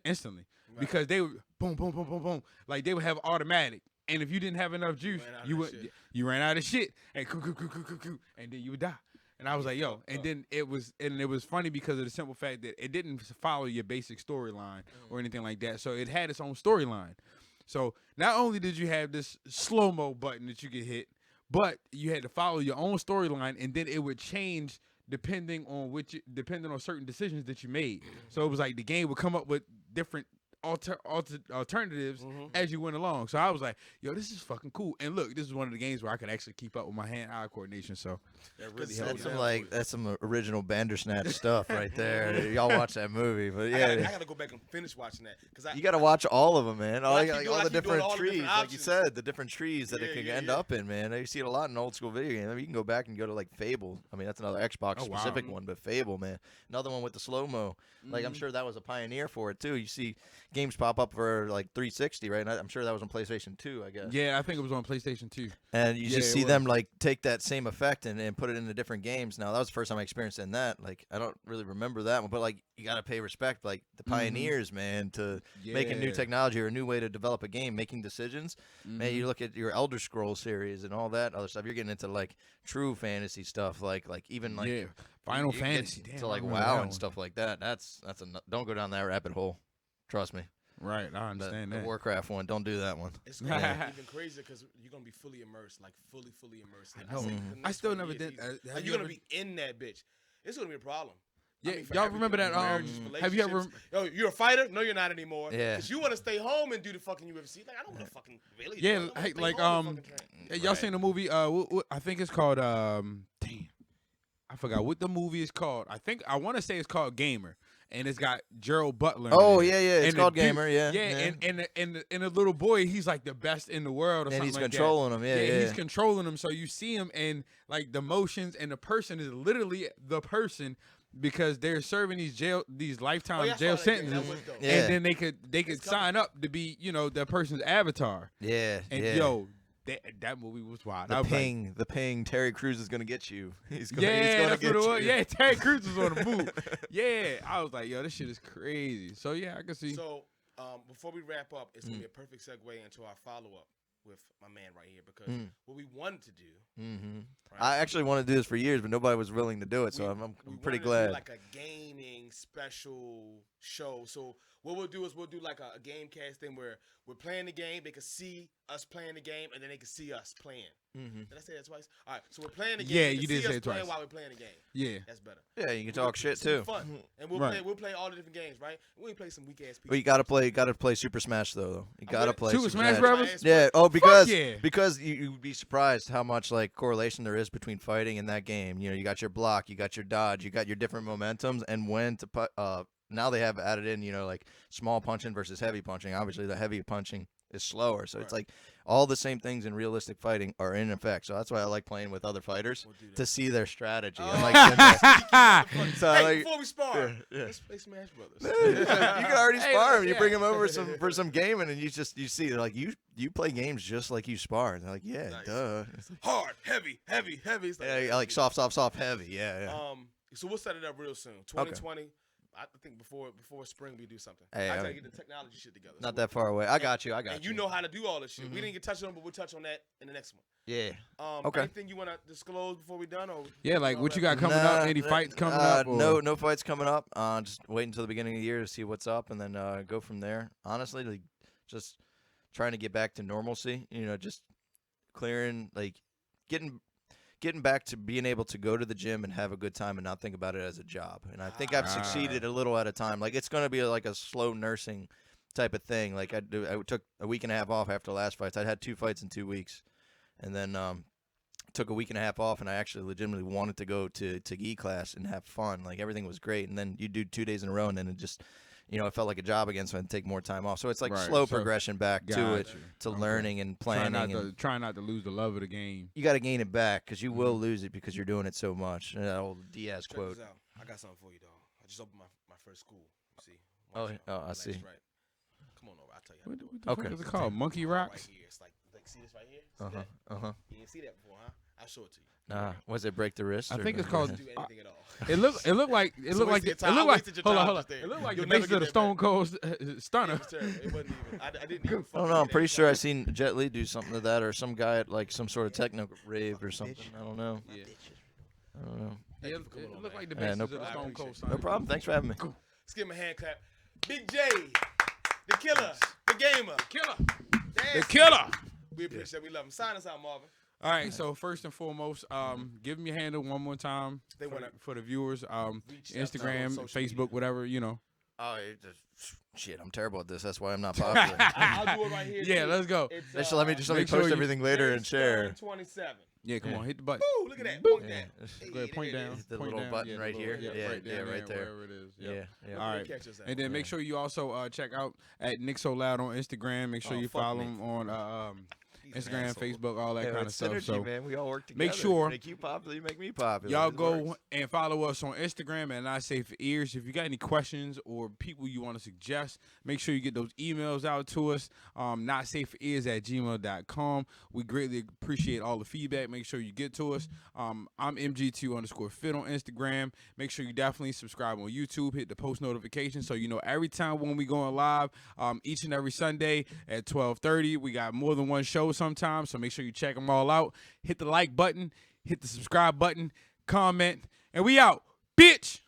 instantly. Because they would boom, boom, boom, boom, boom. Like they would have automatic. And if you didn't have enough juice, you ran out of shit. And and then you would die. And I was like, yo, and then it was funny because of the simple fact that it didn't follow your basic storyline or anything like that. So it had its own storyline. So not only did you have this slow-mo button that you could hit, but you had to follow your own storyline, and then it would change depending on certain decisions that you made. So it was like the game would come up with different alternatives as you went along. So I was like, yo, this is fucking cool. And look, this is one of the games where I could actually keep up with my hand-eye coordination. So That really That's some original Bandersnatch stuff right there. Y'all watch that movie, but I yeah, gotta go back and finish watching that because you got to watch all of them, man. All, I like, keep doing- all I the keep doing different all the trees, different like you options. said, the different trees that it Yeah, can yeah, end yeah. up in, man. You see it a lot in old school video games. I mean, you can go back and go to like Fable. I mean, that's another Xbox Oh, wow. specific one, but Fable, man, another one with the slow mo. Like I'm sure that was a pioneer for it too. You see games pop up for like 360, right? And I'm sure that was on PlayStation 2, I guess. yeah, I think it was on PlayStation 2. And you Yeah, just it see was. them like take that same effect and put it into different games. Now that was the first time I experienced in that. Like I don't really remember that one, but like you got to pay respect, like the pioneers, man, to making new Yeah. technology or a new way to develop a game, making decisions. Man, you look at your Elder Scrolls series and all that other stuff. You're getting into like true fantasy stuff, like even like yeah, Final you get Fantasy. Damn, to I like remember WoW that and one. stuff like that. Don't go down that rabbit hole. Trust me. Right, I understand The that. Warcraft one. Don't do that one. It's gonna be even crazier because you're gonna be fully immersed, like fully immersed. I know. say I the next still 20 never years did. easy. Have Like, you you're gonna ever- be in that bitch. It's gonna be a problem. Yeah, I mean, for y'all remember everything, that? marriages, Have you ever? relationships. Yo, you're a fighter? No, you're not anymore. Yeah. Because you want to stay home and do the fucking UFC. Like, I don't want to fucking really. Yeah, do it. I wanna hey, stay like, home and fucking train. Hey, y'all Right. seen the movie? I think it's called. Damn, I forgot what the movie is called. I want to say it's called Gamer, and it's got Gerald Butler. Oh, in it. yeah. It's And the called dude- Gamer. Yeah. Yeah, and the little boy, he's like the best in the world, or And something he's like controlling that. him. Yeah. He's controlling him. So you see him, and like the motions, and the person is literally the person because they're serving these lifetime Oh, yeah, I jail saw that game. That sentences, was dope. Yeah. and then they could It's coming. sign up to be that person's avatar. Yeah. And yeah. yo, that movie was wild. I The was like, ping, Terry Crews is gonna get you. He's gonna, yeah, he's gonna that's get what it you. was. Yeah, Terry Crews was on the move. Yeah, I was like, yo, this shit is crazy. So yeah, I can see. So, before we wrap up, it's gonna be a perfect segue into our follow up with my man right here because what we wanted to do. Mm-hmm. Right? I actually wanted to do this for years, but nobody was willing to do it. So We- I'm we pretty wanted to do glad. like a gaming special show. So what we'll do is we'll do like a game cast thing where we're playing the game. They can see us playing the game, and then they can see us playing. Mm-hmm. Did I say that twice? All right. So we're playing the game. Yeah, they can you did see say us it playing twice. while we're playing the game. Yeah. That's better. Yeah, you can talk shit It's gonna too. be fun, and we'll Right. play all the different games, right? We play some weak ass people. But you gotta play Super Smash though. You gotta with it. play Super Smash Brothers? Yeah. Oh, because yeah. you'd be surprised how much like correlation there is between fighting and that game. You know, you got your block, you got your dodge, you got your different momentums, and when to put. Now they have added in, like small punching versus heavy punching. Obviously, the heavy punching is slower, so it's Right. like all the same things in realistic fighting are in effect. So that's why I like playing with other fighters We'll do that. to see their strategy. Oh. I'm like, So, hey, like- before we spar, Yeah. let's play Smash Brothers. you can already Hey, spar 'em. You yeah. bring them over for some gaming, and you see they're like you play games just like you spar. And they're like, yeah, Nice. duh. It's like, Hard, heavy. It's yeah, like soft, heavy. Yeah. So we'll set it up real soon. 2020. I think before spring we do something. Hey, I I gotta mean, get the technology shit together. Not that far away. I got you. And you know how to do all this shit. We didn't get touched on, but we'll touch on that in the next one. Yeah. Okay. Anything you want to disclose before we done? Or Yeah, like all what you that? got coming up? Any fights coming up? Or? No fights coming up. Just wait until the beginning of the year to see what's up, and then go from there. Honestly, like just trying to get back to normalcy. Just clearing, like getting back to being able to go to the gym and have a good time and not think about it as a job. And I think I've succeeded a little at a time. Like it's gonna be like a slow nursing type of thing. Like I took a week and a half off after the last fights. I had 2 fights in 2 weeks, and then took a week and a half off, and I actually legitimately wanted to go to gi class and have fun. Like everything was great, and then you do 2 days in a row, and then it just it felt like a job again, so I had to take more time off. So it's like Right, slow so- progression back to it, Gotcha. to Okay. learning and Try planning. not to lose the love of the game. You got to gain it back because you will lose it because you're doing it so much. That old Diaz Check quote. this out. I got something for you, dog. I just opened my first school. You see? Oh, Watch it. I Relax, see. Right. Come on over. I'll tell you how to What do it. the Okay. fuck is it called? Monkey Right Rocks? here. It's like see this right here? See Uh huh. that? Uh huh. You didn't see that before, huh? I'll show it to you. Nah. Was it break the wrist? I or- think it's It called- doesn't do anything at all. It looked like So it wasted your looked time. like I wasted your hold on, time hold on. just there. It looked like You'll the never basis get of the that Stone back. Cold It Stunner. was terrible. It wasn't even. I didn't even. I don't know. I'm pretty sure I seen Jet Li do something to that, or some guy at like some sort of techno rave or something. I don't know. Yeah. I don't know. Thank you It for coming on, looked man. like the Yeah, basis no of the problem. Stone I Cold appreciate Stunner. No problem. Thanks for having me. Let's give him a hand clap. Big J, the killer, the gamer, Killer. Dance. The killer. We appreciate it. We love him. Sign us out, Marvin. All right, so first and foremost, give me your handle one more time They for, wanna for the viewers. reach out to us Instagram, on social Facebook, media. whatever. Oh, shit! I'm terrible at this. That's why I'm not popular. I'll do it right here. Yeah, too. let's go. It's, Just let me make post sure you- everything later and share. 27. Yeah, come Yeah. on, hit the button. Woo, look at that. Boop. Point Yeah. that. Go ahead, point there it down. is. The point little down. button the right little- here. Yeah, Yeah, right yeah, down right there. Wherever it is. Yeah. Yep. Yeah. All right. Catch us at. And then make sure you also check out at Nick So Loud on Instagram. Make sure Oh, you fuck follow me. him on He's an Instagram, asshole. Facebook, all that Yeah, kind of it's stuff. synergy, So man. We all work together. make sure- make you popular. You make me popular. y'all It go works. and follow us on Instagram at Not Safe for Ears. If you got any questions or people you want to suggest, make sure you get those emails out to us. notsafeforears@gmail.com. We greatly appreciate all the feedback. Make sure you get to us. I'm MG2_fit on Instagram. Make sure you definitely subscribe on YouTube. Hit the post notification so you know every time when we going live. Each and every Sunday at 12:30. We got more than one show sometimes, so make sure you check them all out. Hit the like button. Hit the subscribe button. Comment. And we out. Bitch!